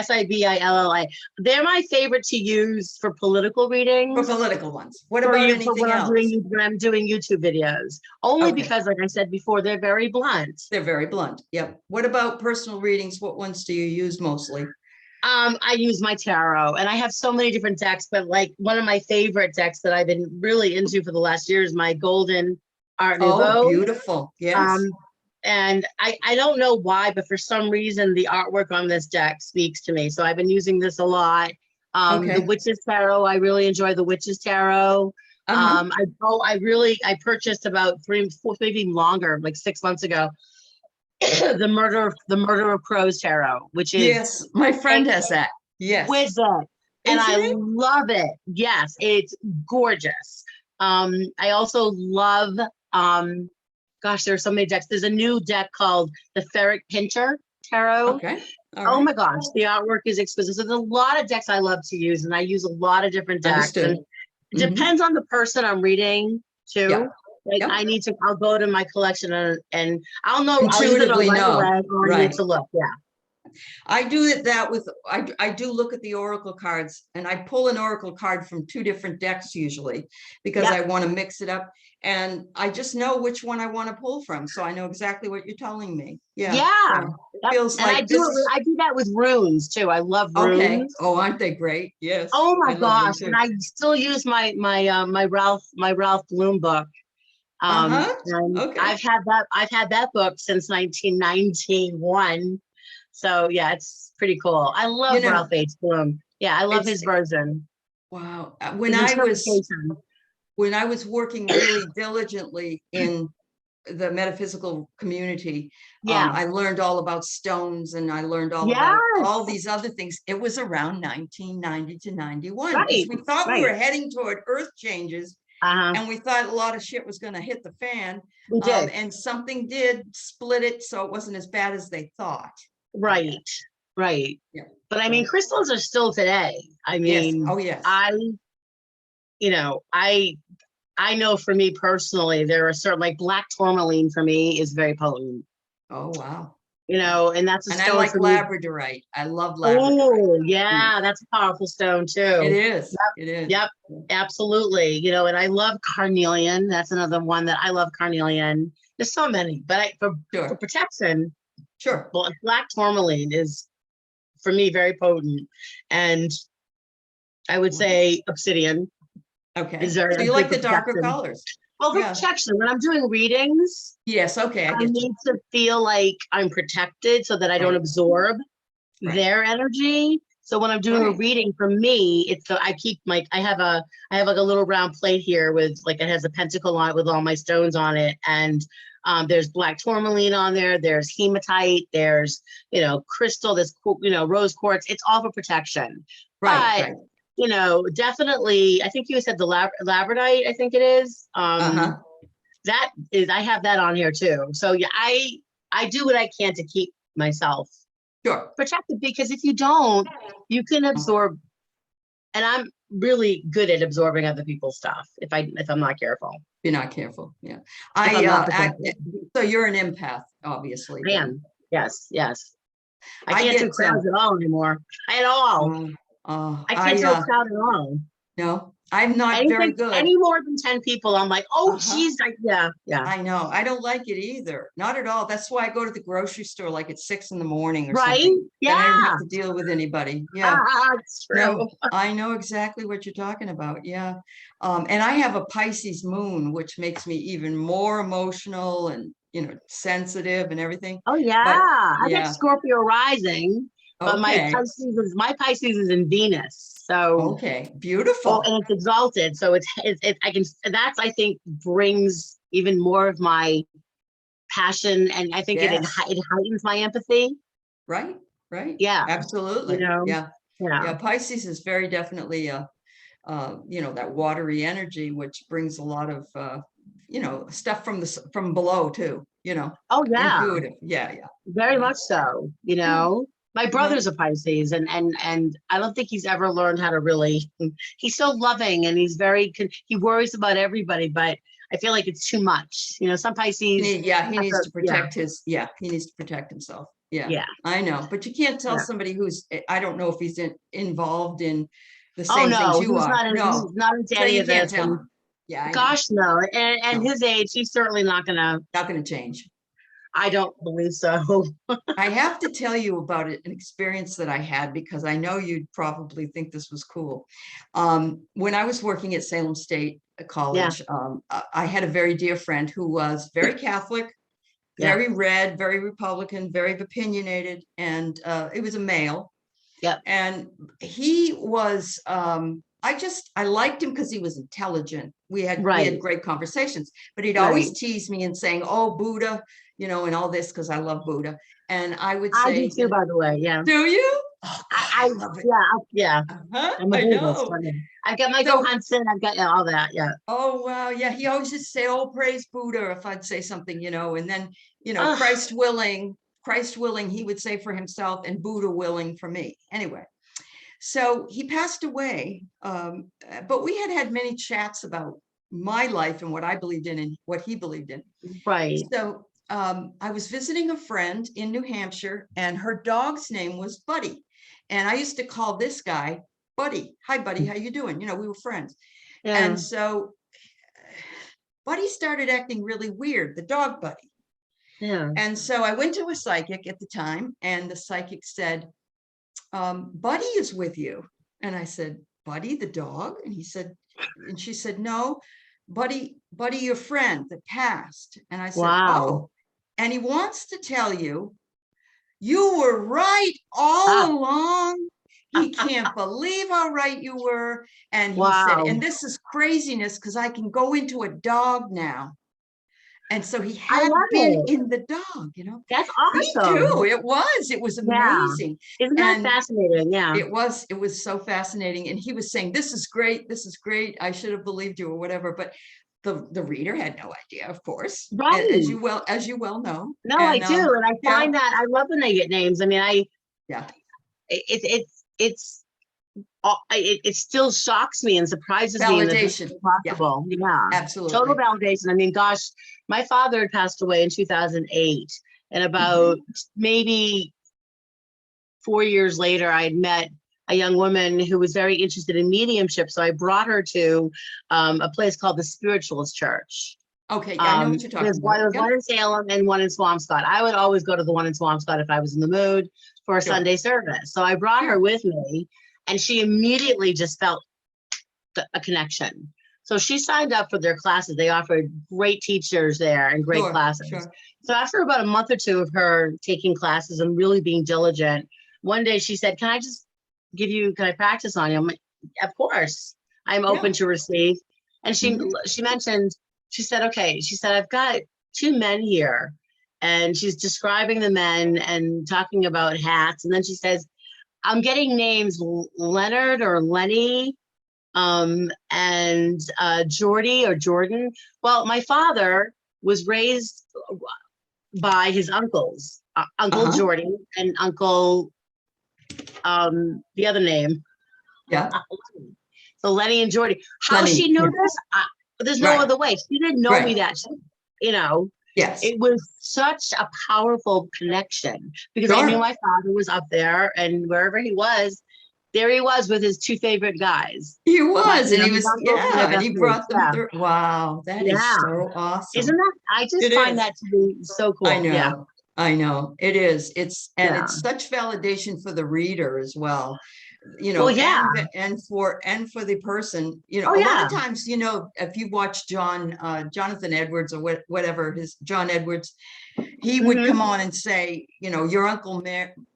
Sibilla. They're my favorite to use for political For readings. political ones. What For about you, for anything else? when I'm doing YouTube videos, only Okay. because, like I said before, they're very blunt. They're very blunt. Yep. What about personal readings? What ones do you use mostly? I use my tarot, and I have so many different decks, but like one of my favorite decks that I've been really into for the last year is my Golden Art Oh, Nouveau. beautiful. Yes. Um, and I don't know why, but for some reason the artwork on this deck speaks to me. So I've been using this a lot. The Okay. Witch's Tarot, I really enjoy the Witch's Tarot. Uh-huh. I purchased about 3, 4, maybe even longer, like 6 months ago, the Murder of Crows Tarot, which is Yes. My friend has that. Yes. exquisite, and Isn't I it? love it. Yes, it's gorgeous. I also love gosh, there are so many decks. There's a new deck called the Ferret Pincher Tarot. Okay. All Oh right. my gosh, the artwork is exquisite. So there's a lot of decks I love to use, and I use a lot of different decks. And Understood. it Hmm. depends on the person I'm reading Yeah. too. Like Yep. I'll go to my collection and I'll either know Intuitively right know. away or I need Right. to look. Yeah. I do it that with I do look at the oracle cards and I pull an oracle card from two different decks usually because Yep. I want to mix it up and I just know which one I want to pull from. So I know exactly what you're telling me. Yeah. Yeah. Yeah. It Yep. feels And like this is I do that with runes too. I love okay. runes. Oh, aren't they great? Yes. Oh I my love them gosh. And too. I still use my Ralph Bloom book. Uh-huh. And Okay. I've had that book since 1991. So yeah, it's pretty cool. I You love Ralph know, H. Bloom. Yeah, I love it's his version, wow. his interpretation. When I was working really diligently in the metaphysical community, Yeah. I learned all about stones and I learned all about all Yes. these other things. It was around 1990 to 91 because Right. we thought we were Right. heading toward earth changes Uh-huh. and we thought a lot of shit was going to hit the fan. We did. And something did split it so it wasn't as bad as they thought, I guess. Right. Right. Yeah. But I mean, But crystals are still today. I yes. mean, Oh, yes. you know, I know for me personally, there are certain, like black tourmaline for me is very potent, Oh, wow. you Wow. know, and that's a And I stone like for me. labradorite. I love labradorite. Oh, Mm. yeah, that's a powerful stone It too. is. It is. Yep, absolutely. You know, and I love carnelian. That's another one that I love carnelian. There's so many, but for Sure. protection, Sure. black tourmaline is for me very potent. And I would Wow. say obsidian is Okay. very So you good like for the darker protection. colors? Well, for Yeah. protection, when I'm doing readings, Yes. Okay. I I get you. need to feel like I'm protected so that I don't Right. absorb Right. their energy. So when I'm doing a Right. reading, for me, I have like a little round plate here with like it has a pentacle on it with all my stones on it, and there's black tourmaline on there. There's hematite. There's crystal. There's rose quartz. It's all for protection. Right. But Right. definitely, I think you said the labradorite. I think it is. Uh-huh. I have that on here too. So yeah, I do what I can to keep myself Sure. protected, because if you don't, you can absorb, and I'm really good at absorbing other people's stuff if I'm not careful. You're not careful. Yeah. If I'm not protected. So you're an empath, obviously. I Then. am. Yes, yes. I I can't do get crowds at all anymore. At all. I can't do a I crowd at all. no. I'm not very Anything, good. any more than 10 people, I'm like, oh, Uh-huh. geez, yeah. I know. I don't like it either. Not at all. That's why I go to the grocery store like at 6 in the morning or Right? something. Then I don't Yeah. have to deal with anybody. Yeah. It's true. No, I know exactly what you're talking about. Yeah. And I have a Pisces moon, which makes me even more emotional and, sensitive and everything. Oh yeah. But I got yeah. Scorpio rising, but Okay. my Pisces is in Venus. So Okay. oh, Beautiful. and it's exalted. So I can, that's, I think, brings even more of my passion. And I think it Yes. heightens my empathy. Right. Right. Yeah. You Absolutely. know, Yeah. yeah. Yeah. Pisces is very definitely that watery energy, which brings a lot of, stuff from below too, Oh, yeah. intuitive. Yeah. Yeah. Very Yeah. much so. Yeah. My Well, brother's a Pisces, and I don't think he's ever learned how to really. He's so loving, and he's he worries about everybody, but I feel like it's too much. Some Pisces. he needs to Yeah, protect he needs to protect himself. Yeah, yeah. I know. But you can't tell Yeah. somebody I don't know if he's involved in the Oh same things no, you are. he's No. not into So any you of can't this, tell and him. Yeah, I know. gosh, no. And No, his age, he's certainly not gonna. not going to change. I don't believe so. I have to tell you about an experience that I had because I know you'd probably think this was cool. When I was working at Salem State Yeah, College, I had a very dear friend who was very Catholic, yeah, very red, very Republican, very opinionated, and it was a male. yeah. And he was, I liked him because he was intelligent. We had Right, great conversations, but he'd always right. tease me and saying, "Oh, Buddha," and all this because I love Buddha. And I would I do say, too, by the way. Yeah. "Do you?" Oh God, I I love it. yeah, yeah. Uh-huh, I'm a I Buddhist. know. I've got Michael So, Hudson. I've got all that. Yeah. oh wow, yeah. He always just say, "Oh, praise Buddha," if I'd say something, and then, Oh, Christ willing, he would say for himself, and Buddha willing for me. Anyway. So he passed away, but we had many chats about my life and what I believed in and what he believed in. right. So I was visiting a friend in New Hampshire, and her dog's name was Buddy. And I used to call this guy Buddy. Hi, Buddy. How you doing? We were friends. Yeah. And so Buddy started acting really weird, the dog Buddy. Yeah. And so I went to a psychic at the time, and the psychic said, Buddy is with you. And I said, Buddy, the dog? And she said, no, Buddy, your friend that passed. And I said, Wow. oh, and he wants to tell you, you were right Ah, all along. He can't believe how right you were. And he said, wow. and this is craziness because I can go into a dog now. And so he I had love been it. in the dog. That's Me too. awesome. It was Yeah. amazing. Isn't that And fascinating? Yeah. it was so fascinating. And he was saying, this is great. This is great. I should have believed you or whatever. But the reader had no idea, of course, Right. as you well know. No, I And do. And I yeah, find that I love when they get names. I mean, yeah, it's it still shocks me and surprises me in the best validation. way Yeah, possible. Yeah. Total absolutely. validation. I mean, gosh, my father had passed away in 2008. And Mhm. about maybe 4 years later, I had met a young woman who was very interested in mediumship. So I brought her to a place called the Spiritualist Church. Okay, yeah, I know what you're talking There's one, about. there was Yep, one in Salem and one in Swampscott. I would always go to the one in Swampscott if I was in the mood for a sure, Sunday service. So I brought her sure. with me, and she immediately just felt a connection. So she signed up for their classes. They offered great teachers there and great Sure, classes. sure. So after about a month or two of her taking classes and really being diligent, one day she said, can I practice on you? I'm like, of course, I'm Yeah. open to receive. And Mhm. she mentioned, she said, okay, she said, I've got two men here. And she's describing the men and talking about hats. And then she says, I'm getting names Leonard or Lenny, and Jordy or Jordan. Well, my father was raised by his uncles, Uncle Uh-huh. Jordy and Uncle, the other name. Yeah. So Lenny and Jordy. How Lenny. she knew Yeah. this? There's no Right. other way. She didn't know me Right. that. Yes. It was such a powerful connection because I knew Sure. my father was up there, and wherever he was, there he was with his two favorite guys. He was, and he his was, uncles and their yeah, and best he mates. brought them Yeah. through. Wow, that is Yeah. so awesome. Isn't that, I just It find is. that to be so cool. I know. Yeah. I know. It is. Yeah. It's such validation for the reader as well. Well, yeah. and for the person, Oh, a lot yeah. of times, if you watch Jonathan Edwards or whatever, John Edwards, he would Mhm. come on and say, your Uncle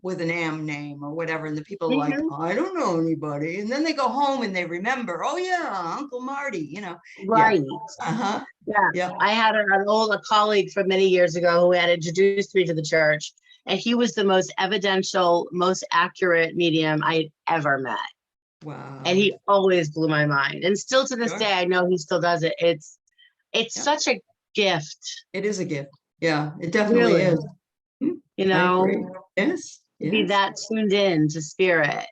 with an M name or whatever. And the people are like, Mhm. I don't know anybody. And then they go home and they remember, oh yeah, Uncle Marty, Yeah. Right. Uh-huh. Yeah. Yeah. I had a colleague from many years ago who had introduced me to the church, and he was the most evidential, most accurate medium I had ever met. Wow. And he always blew my mind. And still to this Sure. day, I know he still does it. It's Yeah. such a gift. It is a gift. Yeah, it definitely Really. is. I agree. Yes. To be Yes. that tuned in to spirit.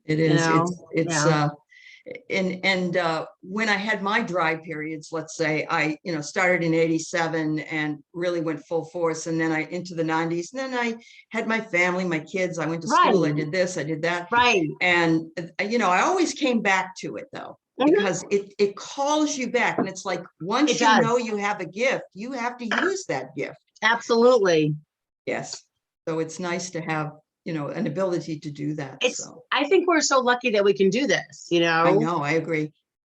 It is. It's Yeah. and when I had my dry periods, let's say I, started in 87 and really went full force. And then I into the 90s. And then I had my family, my kids, I went to school, I Right. did this, I did that. Right. And I always came back to it though, Mhm. because it calls you back. And it's like, once It you does. know you have a gift, you have to use that gift. Absolutely. Yes. So it's nice to have, an ability to do that. So I think we're so lucky that we can do this, I know, I agree.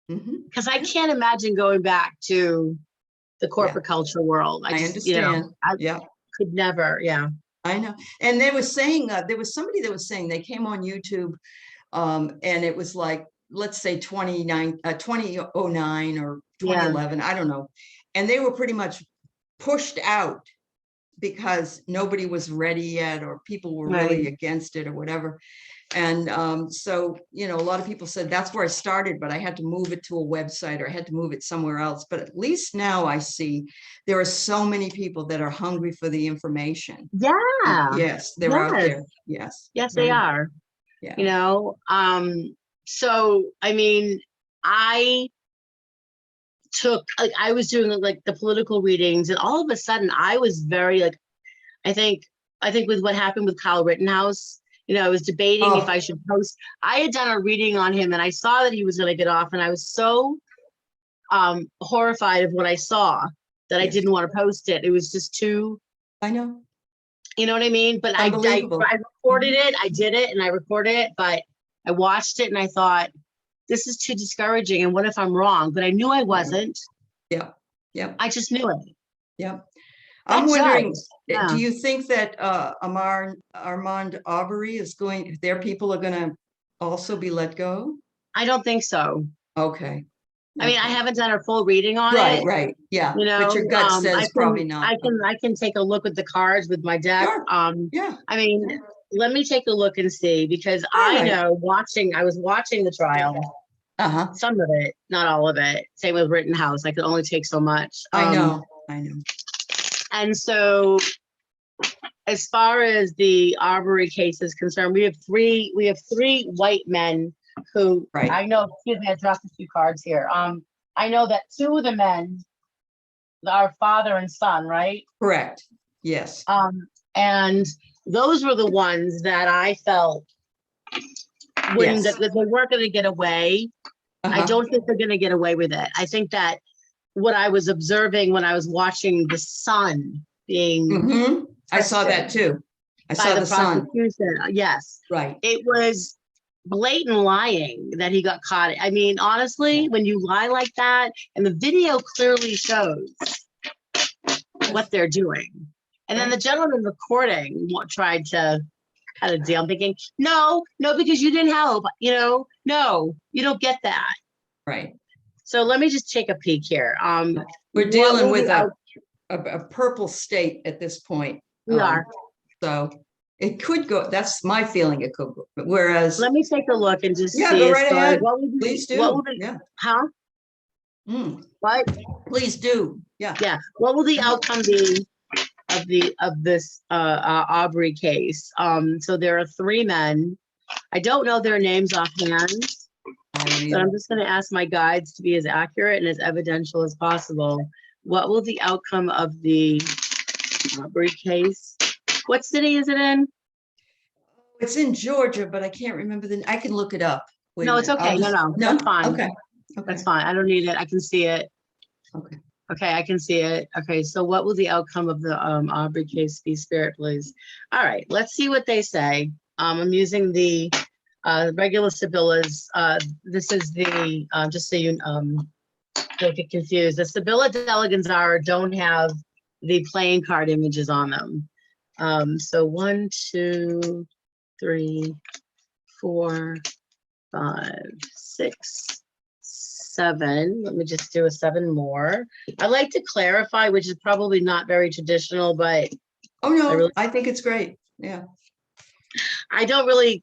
because I can't imagine going back to the corporate culture world. I understand. I Yeah, could never. Yeah. I know. And they were saying, there was somebody that was saying they came on YouTube, and it was like, let's say 2009 or Yeah. 2011, I don't know. And they were pretty much pushed out because nobody was ready yet, or people were really Right. against it or whatever. And so, a lot of people said that's where I started, but I had to move it to a website, or I had to move it somewhere else. But at least now I see there are so many people that are hungry for the information. Yeah. Yes, they're out there. Yes. Yes, they are. Yeah. So, I mean, I was doing like the political readings, and all of a sudden I was very like, I think with what happened with Kyle Rittenhouse, I was debating if I should post. I had done a reading on him and I saw that he was going to get off, and I was so horrified of what I saw that I didn't want to post it. It was just too, I know. You know what I mean? But I recorded it, I did it, and I recorded it, but I watched it and I thought, this is too discouraging. And what if I'm wrong? But I knew I wasn't. Yeah. Yeah. I just knew it. Yeah. I'm wondering, Yeah. do you think that Armand Arbery their people are going to also be let go? I don't think so. Okay. I mean, I haven't done a full reading on it. Right. Yeah. But your gut says probably not. I can take a look at the cards with my deck. Sure. Yeah. I mean, let me take a look and see, because I know I was watching the trial. Some of it, not all of it. Same with Rittenhouse. I could only take so much. I know. And so, as far as the Arbery case is concerned, we have three white men who I know. Excuse me, I dropped a few cards here. I know that two of the men are father and son, right? Correct. Yes. And those were the ones that I felt that they weren't going to get away. I don't think they're going to get away with it. I think that what I was observing when I was watching the son being I saw that too. I saw the son. Yes. Right. It was blatant lying that he got caught. I mean, honestly, when you lie like that, and the video clearly shows what they're doing. And then the gentleman recording tried to cut a deal. I'm thinking, no, because you didn't help, no, you don't get that. Right. So let me just take a peek here. We're dealing with a purple state at this point. We are. So it could go, that's my feeling, it could go. Whereas. Let me take a look and just see. Go right ahead. Please do. Huh? What? Please do. Yeah. Yeah. What will the outcome be of this Arbery case? So there are three men. I don't know their names offhand. So I'm just going to ask my guides to be as accurate and as evidential as possible. What will the outcome of the Arbery case? What city is it in? It's in Georgia, but I can't remember I can look it up. Wait a No, it's minute. I'll okay. No, just, no, no? that's fine. Okay. Okay. That's fine. I don't need it. I can see it. Okay. Okay, I can see it. Okay, so what will the outcome of the Aubrey case be, Spirit, please? All right, let's see what they say. I'm using the regular Sibylla's. This is the, just so you don't get confused. The Sibylla Deleganzara don't have the playing card images on them. So 1, 2, 3, 4, 5, 6, 7. Let me just do a 7 more. I like to clarify, which is probably not very traditional, but Oh, no, I think it's great. Yeah. I don't really,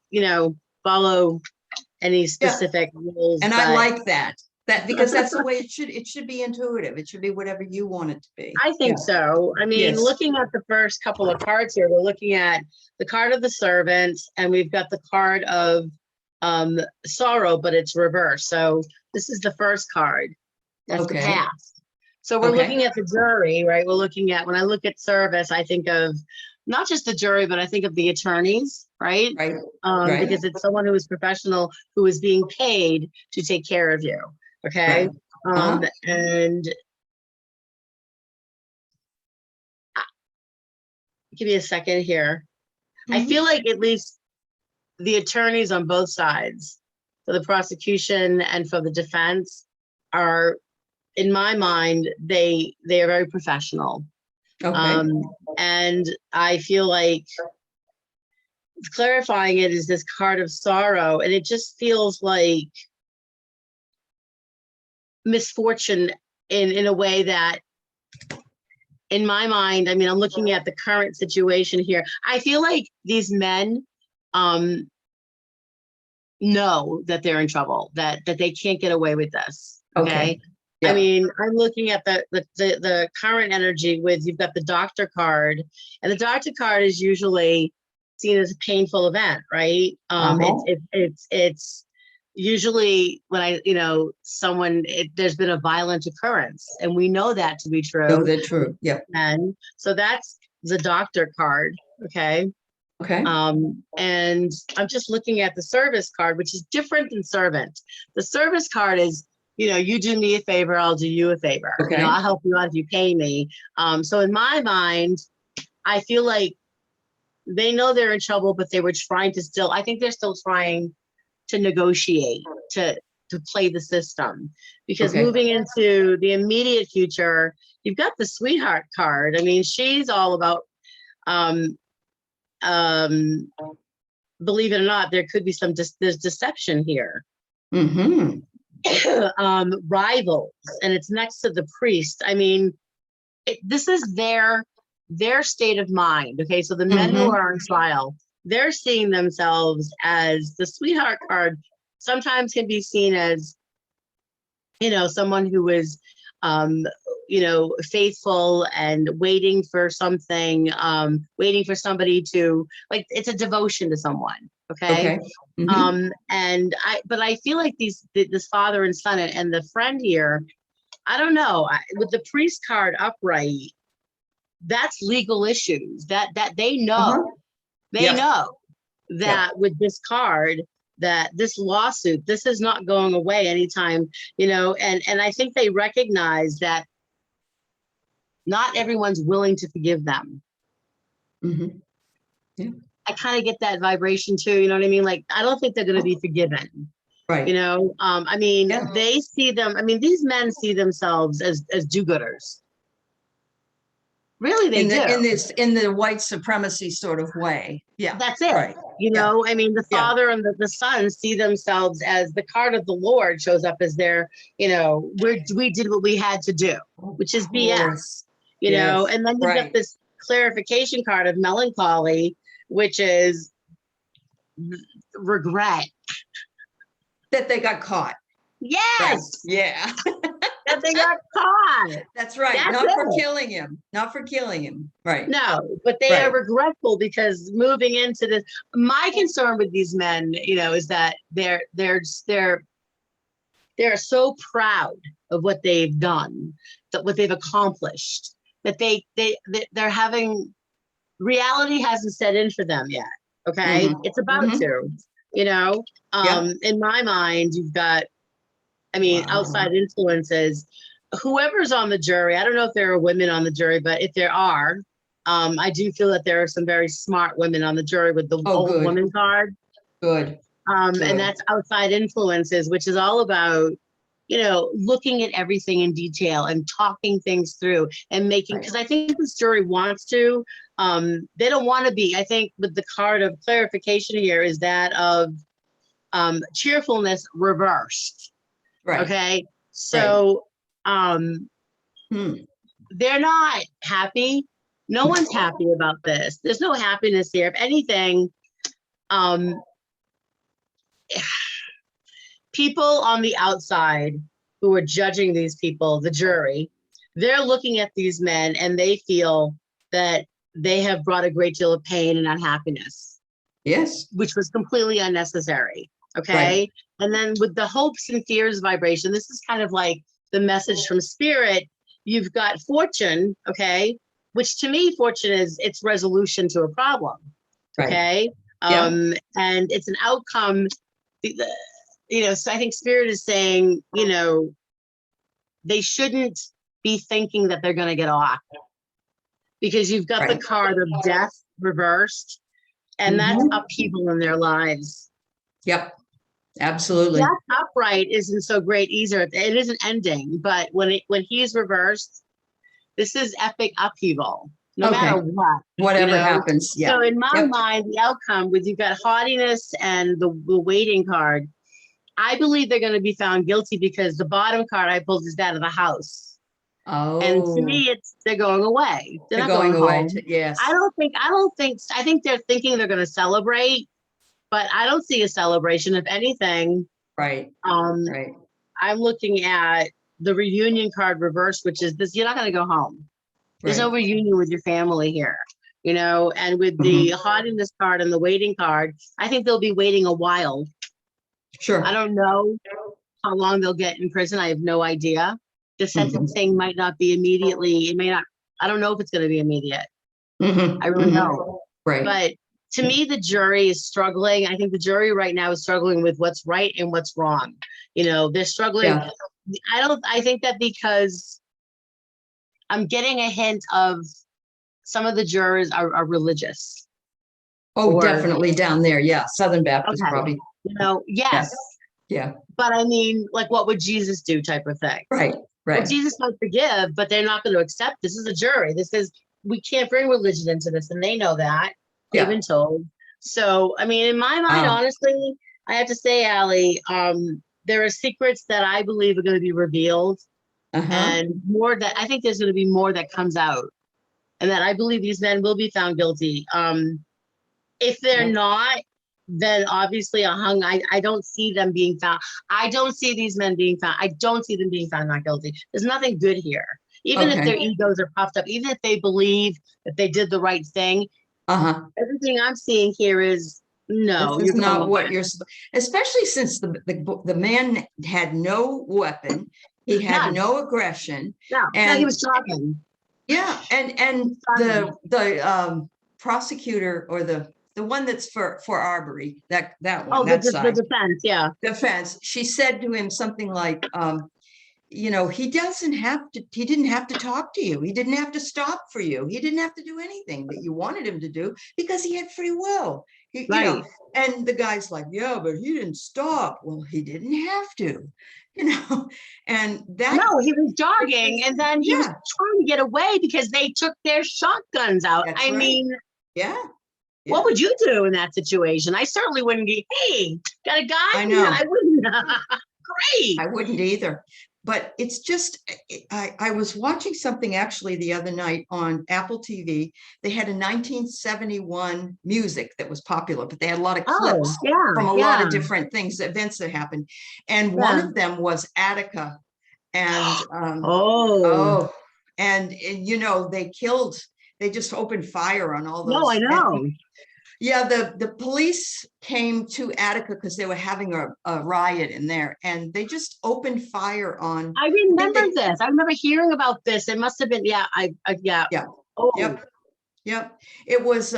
follow any specific rules. And I like that. Because that's the way it should be intuitive. It should be whatever you want it to be. I think so. I mean, Yes. looking at the first couple of cards here, we're looking at the card of the servant, and we've got the card of sorrow, but it's reversed. So this is the first card. That's the past. So we're looking at the jury, right? We're looking at, when I look at service, I think of not just the jury, but I think of the attorneys, right? Right. Because it's someone who is professional, who is being paid to take care of you. Okay. Right. And give me a second here. I feel like at least the attorneys on both sides, for the prosecution and for the defense, are, in my mind, they are very professional. And I feel like clarifying it is this card of sorrow, and it just feels like misfortune in a way that, in my mind, I mean, I'm looking at the current situation here. I feel like these men know that they're in trouble, that they can't get away with this. Okay. Yeah. I mean, I'm looking at the current energy with, you've got the doctor card, and the doctor card is usually seen as a painful event, right? It's usually when there's been a violent occurrence, and we know that to be true. No, that's true. Yeah. And so that's the doctor card. Okay. And I'm just looking at the service card, which is different than servant. The service card is, you do me a favor, I'll do you a favor. I'll help you out if you pay me. So in my mind, I feel like they know they're in trouble, but they were trying to I think they're still trying to negotiate, to play the system. Because moving into the immediate future, you've got the sweetheart card. I mean, she's all about, believe it or not, there could be there's deception here. Rivals, and it's next to the priest. I mean, this is their state of mind. Okay, so the men who are on trial, they're seeing themselves as the sweetheart card. Sometimes can be seen as, someone who is, faithful and waiting for something, waiting for somebody to, like, it's a devotion to someone. Okay. And I feel like this father and son and the friend here, I don't know, with the priest card upright, that's legal issues that they know. They know that with this card, that this lawsuit, this is not going away anytime, and I think they recognize that not everyone's willing to forgive them. I kind of get that vibration too, you know what I mean? Like, I don't think they're going to be forgiven. Right. I mean, they see them, I mean, these men see themselves as do-gooders. Really, they do. In the white supremacy sort of way. Yeah. That's it. Right. I mean, the father and the son see themselves as, the card of the Lord shows up as their, we did what we had to do, which is BS, and then you've got this clarification card of melancholy, which is regret. That they got caught. Yes. Right. Yeah. That they got caught. That's right. Not for killing him. Not for killing him. Right. No, but they are regretful, because moving into this, my concern with these men, is that they're so proud of what they've done, that what they've accomplished, that they're having, reality hasn't set in for them yet. Okay. It's about to, you know, Yep. in my mind, you've got, I mean, Wow. outside influences, whoever's on the jury. I don't know if there are women on the jury, but if there are, I do feel that there are some very smart women on the jury with the Oh, old good. woman card. Good. And Good. that's outside influences, which is all about, you know, looking at everything in detail and talking things through and making, because I think this jury wants to, they don't want to be, I think with the card of clarification here is that of cheerfulness reversed. Right. Okay. So they're not happy. No one's happy about this. There's no happiness here. If anything, people on the outside who are judging these people, the jury, they're looking at these men and they feel that they have brought a great deal of pain and unhappiness. Yes. Which was completely unnecessary. Okay. Right. And then with the hopes and fears vibration, this is kind of like the message from spirit. You've got fortune. Okay. Which to me, fortune is its resolution to a problem. Okay. And it's an outcome, you know, so I think spirit is saying, you know, they shouldn't be thinking that they're going to get off because you've got the card of death reversed. And that's upheaval in their lives. Yep, absolutely. Death upright isn't so great either. It isn't ending, but when he's reversed, this is epic upheaval. No matter what, whatever happens. Yeah. So in my mind, the outcome with you've got haughtiness and the waiting card, I believe they're going to be found guilty because the bottom card I pulled is that of the house. Oh. And to me, they're going away. They're not going away. Yes. I think they're thinking they're going to celebrate, but I don't see a celebration. If anything, I'm looking at the reunion card reversed, which is this: you're not going to go home. There's no reunion with your family here, you know. And with the haughtiness card and the waiting card, I think they'll be waiting a while. Sure. I don't know how long they'll get in prison. I have no idea. The sentencing might not be immediately. It may not. I don't know if it's going to be immediate. I really don't. But to me, the jury is struggling. I think the jury right now is struggling with what's right and what's wrong. You know, they're struggling. I think that because I'm getting a hint of some of the jurors are religious. Oh, definitely down there. Yeah. Southern Baptist, probably. You know, yes. Yeah. But I mean, like, what would Jesus do type of thing? Right. Well, Jesus might forgive, but they're not going to accept. This is a jury. This is, we can't bring religion into this. And they know that. They've been told. So, I mean, in my mind, honestly, I have to say, Aley, there are secrets that I believe are going to be revealed. And more that I think there's going to be more that comes out. And that I believe these men will be found guilty. If they're not, then obviously I don't see them being found. I don't see these men being found. I don't see them being found not guilty. There's nothing good here. Even if their egos are puffed up, even if they believe that they did the right thing, everything I'm seeing here is no. This is not what you're, especially since the man had no weapon. He had no aggression. And he was talking. Yeah, and the prosecutor or the one that's for Arbery, that one, that side. The defense, defense. She said to him something like, you know, he didn't have to talk to you. He didn't have to stop for you. He didn't have to do anything that you wanted him to do because he had free will. You know, and the guy's like, yeah, but he didn't stop. Well, he didn't have to, you know, and that. No, he was jogging and then he was trying to get away because they took their shotguns out. That's I mean, what would you do in that situation? I certainly wouldn't be, hey, got a guy? I know. I wouldn't. Great. I wouldn't either. But it's just, I was watching something actually the other night on Apple TV. They had a 1971 music that was popular, but they had a lot of clips from a lot of different things, events that happened. And one of them was Attica. And, and you know, they just opened fire on all those. No, I know. Yeah, the police came to Attica because they were having a riot in there, and they just opened fire on. I remember this. I remember hearing about this. It must have been, Oh. Yep. It was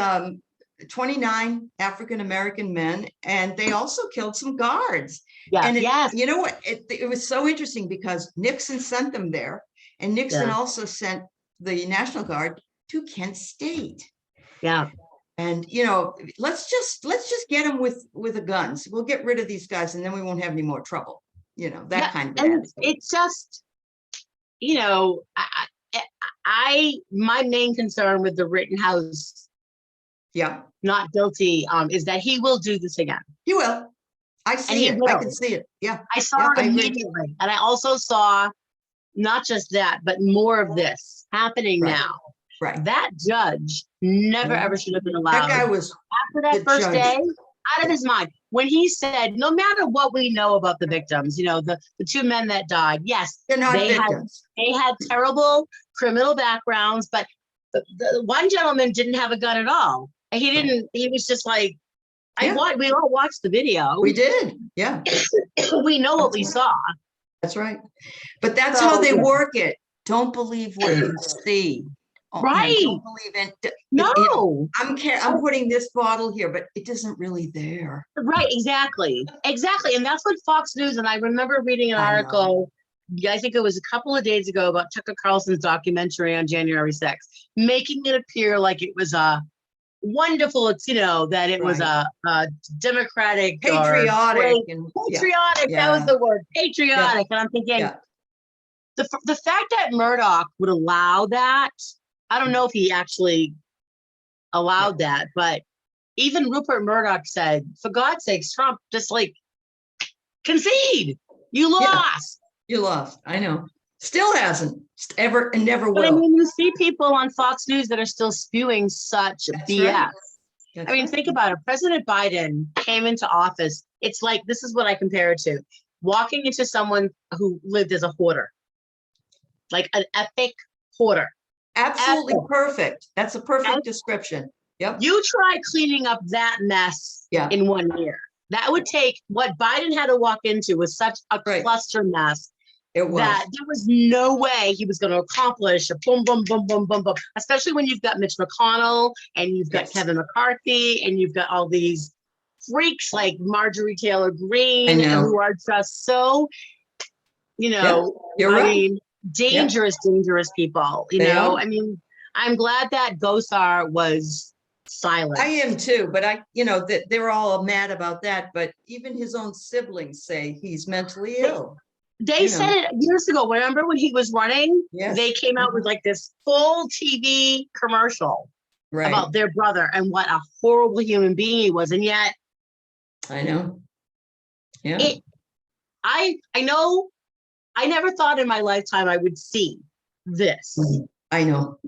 29 African-American men, and they also killed some guards. Yeah. And Yes. you know what? It was so interesting because Nixon sent them there, and Nixon also sent the National Guard to Kent State. Yeah. And let's just get them with the guns. We'll get rid of these guys, and then we won't have any more trouble. That kind of and attitude. it's just, my main concern with the Rittenhouse, not guilty, is that he will do this again. He will. I see it. I can see it. Yeah. I saw it immediately. And I also saw not just that, but more of this happening now. Right. That judge never ever should have been allowed. That guy was, after that first day, out of his mind. When he said, no matter what we know about the victims, the two men that died, yes, they're not victims. They had terrible criminal backgrounds, but the one gentleman didn't have a gun at all. And he was just like, we all watched the video. We did. Yeah. We know what we saw. That's right. But that's how they work it. Don't believe what you see. Right. Don't believe it. No. I'm putting this bottle here, but it isn't really there. Right. Exactly. And that's what Fox News, and I remember reading an article, I think it was a couple of days ago, about Tucker Carlson's documentary on January 6th, making it appear like it was a wonderful, that it was a democratic, patriotic, that was the word, patriotic. And I'm thinking, the fact that Murdoch would allow that, I don't know if he actually allowed that, but even Rupert Murdoch said, for God's sakes, Trump, just concede. You lost. You lost. I know. Still hasn't ever and never will. But I mean, you see people on Fox News that are still spewing such BS. Right. Think about it. President Biden came into office. It's like, this is what I compare it to. Walking into someone who lived as a hoarder, like an epic hoarder. Absolutely perfect. That's a perfect description. Yep. You try cleaning up that mess in 1 year. That would take what Biden had to walk into was such a cluster mess. It was. That there was no way he was going to accomplish a boom, boom, boom, boom, boom, boom. Especially when you've got Mitch McConnell and you've got Kevin McCarthy and you've got all these freaks like Marjorie Taylor Greene who are just so, dangerous people. I mean, I'm glad that Gosar was silent. I am too, but that they're all mad about that. But even his own siblings say he's mentally ill. They said it years ago. Remember when he was running? Yes. They came out with this full TV commercial about their brother and what a horrible human being he was. And yet, I know. Yeah. I know. I never thought in my lifetime I would see this. I know.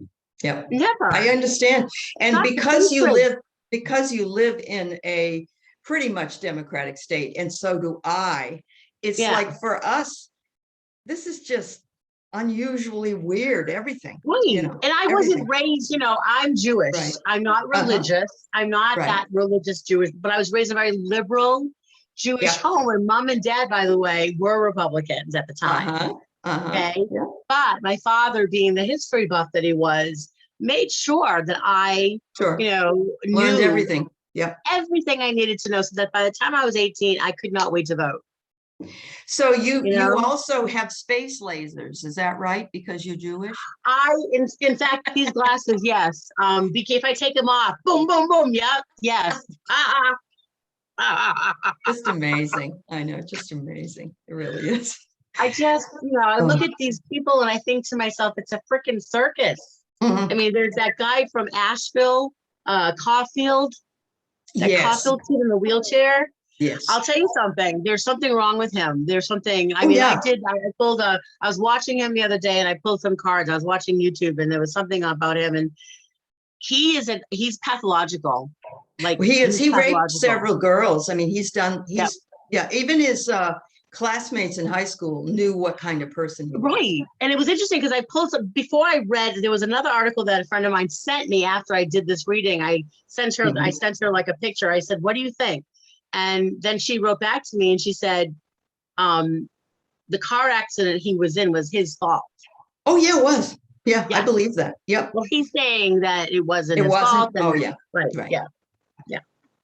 Yeah. Never. I understand. And because you live in a pretty much democratic state, and so do I. It's like for us, this is just unusually weird, everything. And I wasn't raised, I'm Jewish. Right. I'm not religious. I'm not that religious Jewish, but I was raised in a very liberal Jewish home. And mom and dad, by the way, were Republicans at the time. Okay. Yeah. But my father, being the history buff that he was, made sure that I, learned knew everything. Yep. Everything I needed to know, so that by the time I was 18, I could not wait to vote. So you also have space lasers, is that right? Because you're Jewish? In fact, these glasses, yes. If I take them off, boom, boom, boom. Yep. Yes. Just amazing. I know, just amazing. It really is. I just, I look at these people and I think to myself, it's a freaking circus. I mean, there's that guy from Asheville, Caulfield, Caulfield kid in the wheelchair. Yes. I'll tell you something. There's something wrong with him. There's something. I was watching him the other day and I pulled some cards. I was watching YouTube and there was something about him, and he's pathological. Like he raped several girls. I mean, even his classmates in high school knew what kind of person he was. Right. And it was interesting because I pulled some before I read. There was another article that a friend of mine sent me after I did this reading. I sent her like a picture. I said, "What do you think?" And then she wrote back to me and she said, the car accident he was in was his fault. Oh, yeah, it was. Yeah, I believe that. Yep. Well, he's saying that it wasn't his fault. Oh, yeah. Right. Yeah.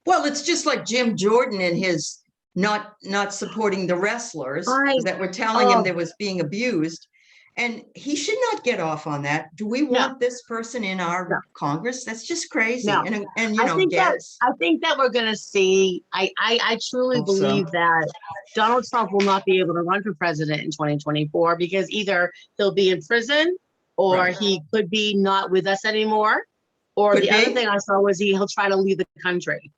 Well, it's just like Jim Jordan and his not supporting the wrestlers I, that were telling him oh, there was being abused. And he should not get off on that. Do we no, want this person in our no, Congress? That's just crazy. no. And you know, Gats. I think that we're going to see, I truly Hope so. believe that Donald Trump will not be able to run for president in 2024 because either he'll be in prison or Right. he could be not with us anymore. Or Could the other be. thing I saw was he'll try to leave the country.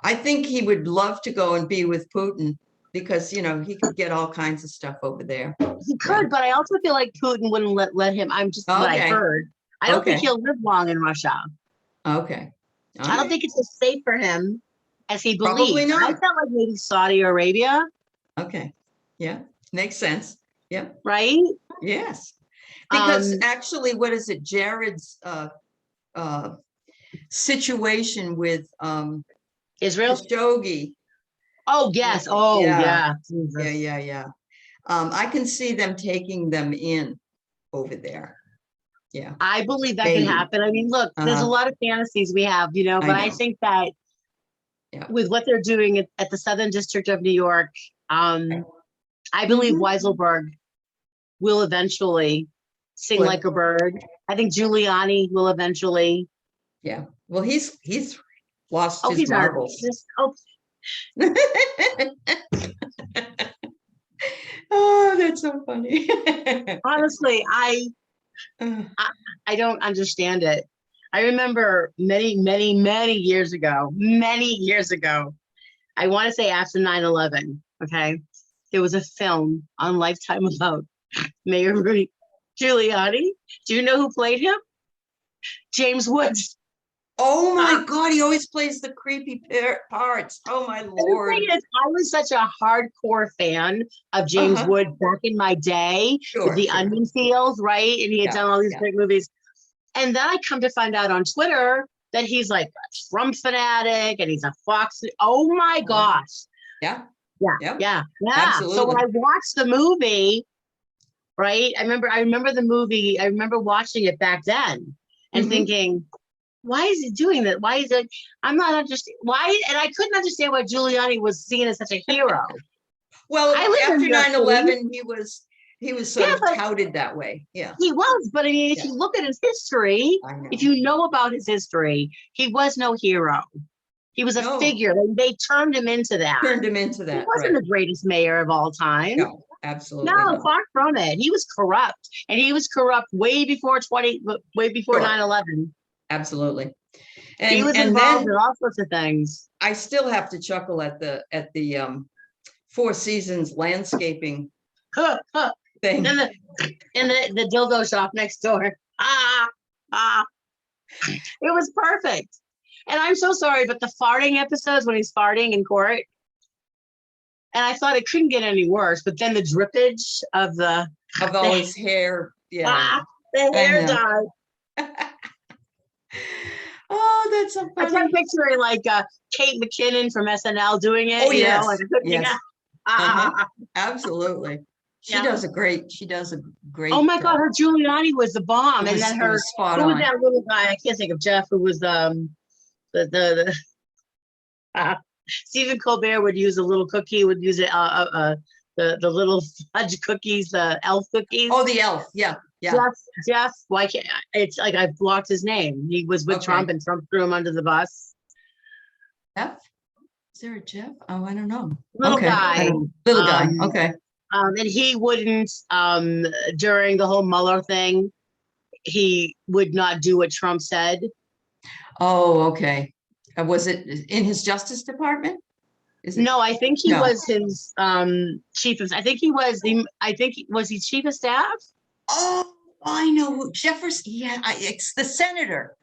I think he would love to go and be with Putin because, you know, he could get all kinds of stuff over there. He could, but I also feel like Putin wouldn't let him. I'm just what I Okay. heard. I don't think Okay. he'll live long in Russia. Okay. All I don't right. think it's as safe for him as he Probably believes. I not. felt like maybe Saudi Arabia, Okay. Yeah. Makes sense. Yeah. right? Yes. Because Um, actually, what is it? Jared's situation with Israel. Khashoggi. Oh yes. Oh Yeah. yeah. Jesus. Yeah. I can see them taking them in over there. Yeah. I believe that can Maybe. happen. I mean, look, there's a lot of fantasies we have, you know, I but I know. think that Yeah. with what they're doing at the Southern District of New York, I believe Mhm. Weiselberg will eventually sing Well, like a bird. I think Giuliani will eventually. yeah. Well, he's lost Oh, his he's not marbles. just. Oh, Oh, that's so funny. honestly, Uh, I don't understand it. I remember many years ago, I want to say after 9/11, okay, there was a film on Lifetime about Mayor Rudy Giuliani. Do you know who played him? James Woods. Oh my God, he always plays the creepy parts. Oh my And the Lord. thing is, I was such a hardcore fan of James Uh-huh. Woods back in my day with the Sure. Onion Field, right? And he had Yeah, done all these yeah. great movies. And then I come to find out on Twitter that he's like a Trump fanatic and he's a Fox. Oh my gosh. Yeah, Yeah. So absolutely. when I watched the movie, right? I remember the movie. I remember watching it back then and Mhm. thinking, why is he doing that? Why is it? I'm not understand why, and I couldn't understand why Giuliani was seen as such a hero. Well, I live in after New York 9/11, he was sort Yeah, of but touted that way. Yeah, he was. But I mean, if yeah, you look at his history, I know. if you know about his history, he was no hero. He was a No, figure. They turned him into that. turned him into He that, wasn't right? the greatest mayor of all time. No, absolutely No, not. far from it. He was corrupt, and he was corrupt way before Sure, 9/11. absolutely. He was And involved then in all sorts of things. I still have to chuckle at the Four Seasons landscaping Huh, huh. thing. In the dildo shop next door. It was perfect. And I'm so sorry, but the farting episodes when he's farting in court, and I thought it couldn't get any worse, but then the drippage of Of all his hair. Yeah, the I hair know. dye. Oh, that's so I kept funny. picturing like Kate McKinnon from SNL doing it. Oh, you know, yes, like I couldn't yes. think Absolutely. She Yeah. does a great Oh my God, her Giuliani was the bomb. And then it her, was spot who was on. that little guy? I can't think of Jeff, who was the Stephen Colbert would use a little cookie, would use it, the little fudge cookies, the elf cookies. Oh, the elf. Yeah, yeah. Jeff, why can't, it's like I blocked his name. He was with Okay. Trump and Trump threw him under the bus. Jeff? Is there a Jeff? Oh, I don't know. Little Okay. guy. Little guy. Okay. And he wouldn't, during the whole Mueller thing, he would not do what Trump said. Oh, okay. Was it in his Justice Department? Is it? No, I think he No. was his chief of, I think he was was he chief of staff? Oh, I know who Jefferson. Yeah, it's the senator.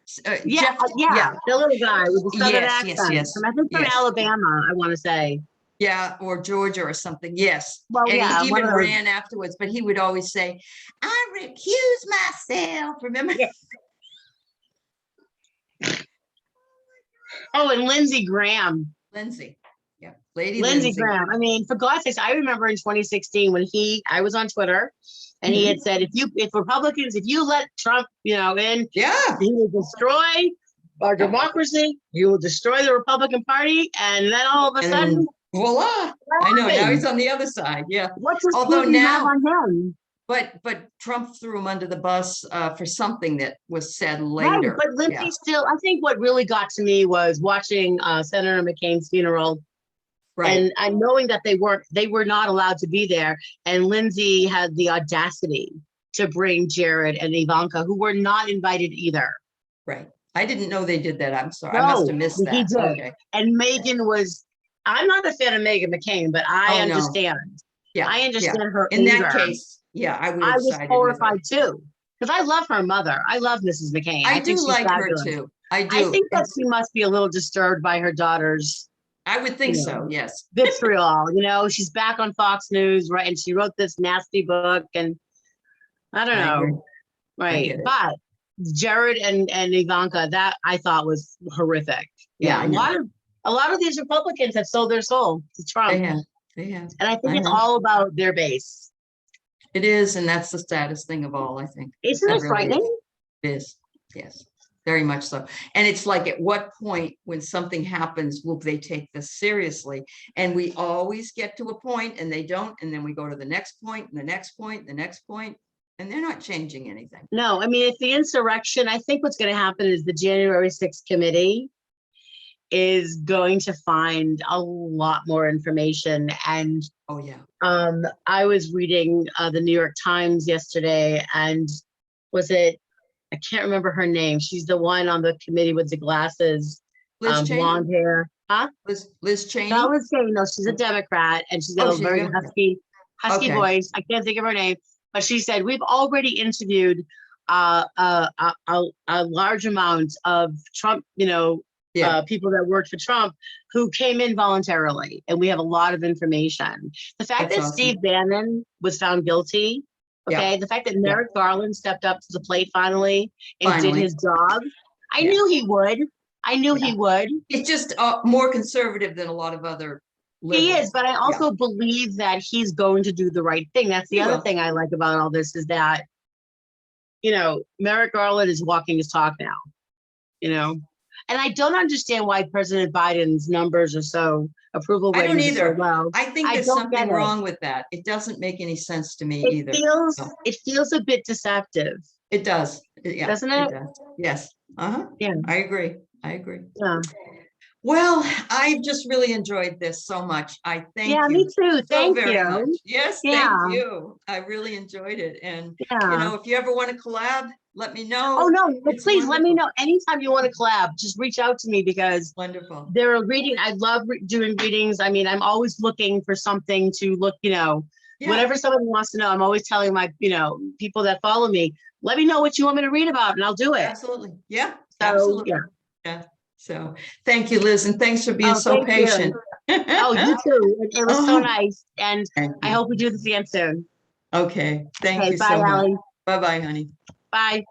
Yeah, Yeah. the little guy with the southern Yes, accent. yes. I think from Yes. Alabama, I want to say. Yeah, or Georgia or something. Yes. Well, And yeah, he one even of those. ran afterwards, but he would always say, I recuse myself. Remember? Yeah. Oh, and Lindsey Graham. Lindsey. Yeah. Lady Lindsey Lindsey. Graham. I mean, for God's sakes, I remember in 2016 when I was on Twitter and he had said, if Republicans, if you let Trump, in, Yeah. he will destroy our democracy, you will destroy the Republican Party, and then all of a sudden, And voila, I know, now he's on the other side, yeah. what does Although Putin have now, on him? but Trump threw him under the bus for something that was said Right, later. but Lindsay still, I think what really got to me was watching Senator McCain's funeral, Right, and knowing that they were not allowed to be there, and Lindsay had the audacity to bring Jared and Ivanka, who were not invited either. right. I didn't know they did that. I'm sorry. I No, must have missed he that. did. Okay. And Megan was, I'm not a fan of Megan McCain, but I Oh, no. understand. Yeah. I understand her In anger. that case, yeah, I would I have was sided with horrified her. too, because I love her mother. I love Mrs. McCain. I think do she's like her fabulous. too. I do. I think that she must be a little disturbed by her daughter's, I would think you so, know, yes. vitriol. You know, she's back on Fox News, right? And she wrote this nasty book, and I don't I agree. know, right? get it. But Jared and Ivanka, that I thought was horrific. Yeah, I know. A lot of these Republicans have sold their soul to Trump, They have. They have. and I think it's know. all about their base. It is, and that's the saddest thing of all, I think. Isn't That it really frightening? It is. Yes, very much so. And it's like, at what point when something happens, will they take this seriously? And we always get to a point and they don't. And then we go to the next point and the next point, the next point, and they're not changing anything. No, I mean, if the insurrection, I think what's going to happen is the January 6th committee is going to find a lot more information. And Oh, yeah. I was reading the New York Times yesterday, and I can't remember her name. She's the one on the committee with the glasses, Liz Cheney? blonde hair. Huh? Liz Cheney? Not Liz Cheney. No, she's a Democrat, and she's got Oh, a she's a very Democrat. husky Okay. voice. I can't think of her name, but she said we've already interviewed a large amount of Trump, Yeah, people that worked for Trump who came in voluntarily, and we have a lot of information. The fact That's that awesome. Steve Bannon was found guilty, okay, the fact that Merrick Garland stepped up to the plate finally and did Finally. his job, I Yeah. knew he would. I knew he Yeah. would. It's just more conservative than a lot of other liberals. He is, but I also believe that he's going to do the right thing. That's the He other will. thing I like about all this is that, Merrick Garland is walking his talk now, and I don't understand why President Biden's numbers are so approval I don't ratings are so either. low. I think I there's don't something get it. wrong with that. It doesn't make any sense to me It either. feels No. it feels a bit deceptive, It does. Yeah, doesn't it? does. Yes. Yeah. I agree. Yeah. Well, I've just really enjoyed this so much. I thank Yeah, you me too. so Thank very you. much. Yes, Yeah. thank you. I really enjoyed it. And Yeah. if you ever want to collab, let me know. Oh no, It's please let me wonderful. know anytime you want to collab. Just reach out to me because Wonderful. they're a reading. I love doing readings. I mean, I'm always looking for something to look, Yeah. whatever somebody wants to know. I'm always telling my, people that follow me, let me know what you want me to read about and I'll do it. Absolutely. Yeah. So, Absolutely. yeah. Yeah. So thank you, Liz, and thanks for being Oh, so thank you. patient. Oh, you too. It was so Oh. nice. And Thank I you. hope we do this again soon. Okay. Thank Okay, you bye, so much. Aley. Bye-bye, honey. Bye.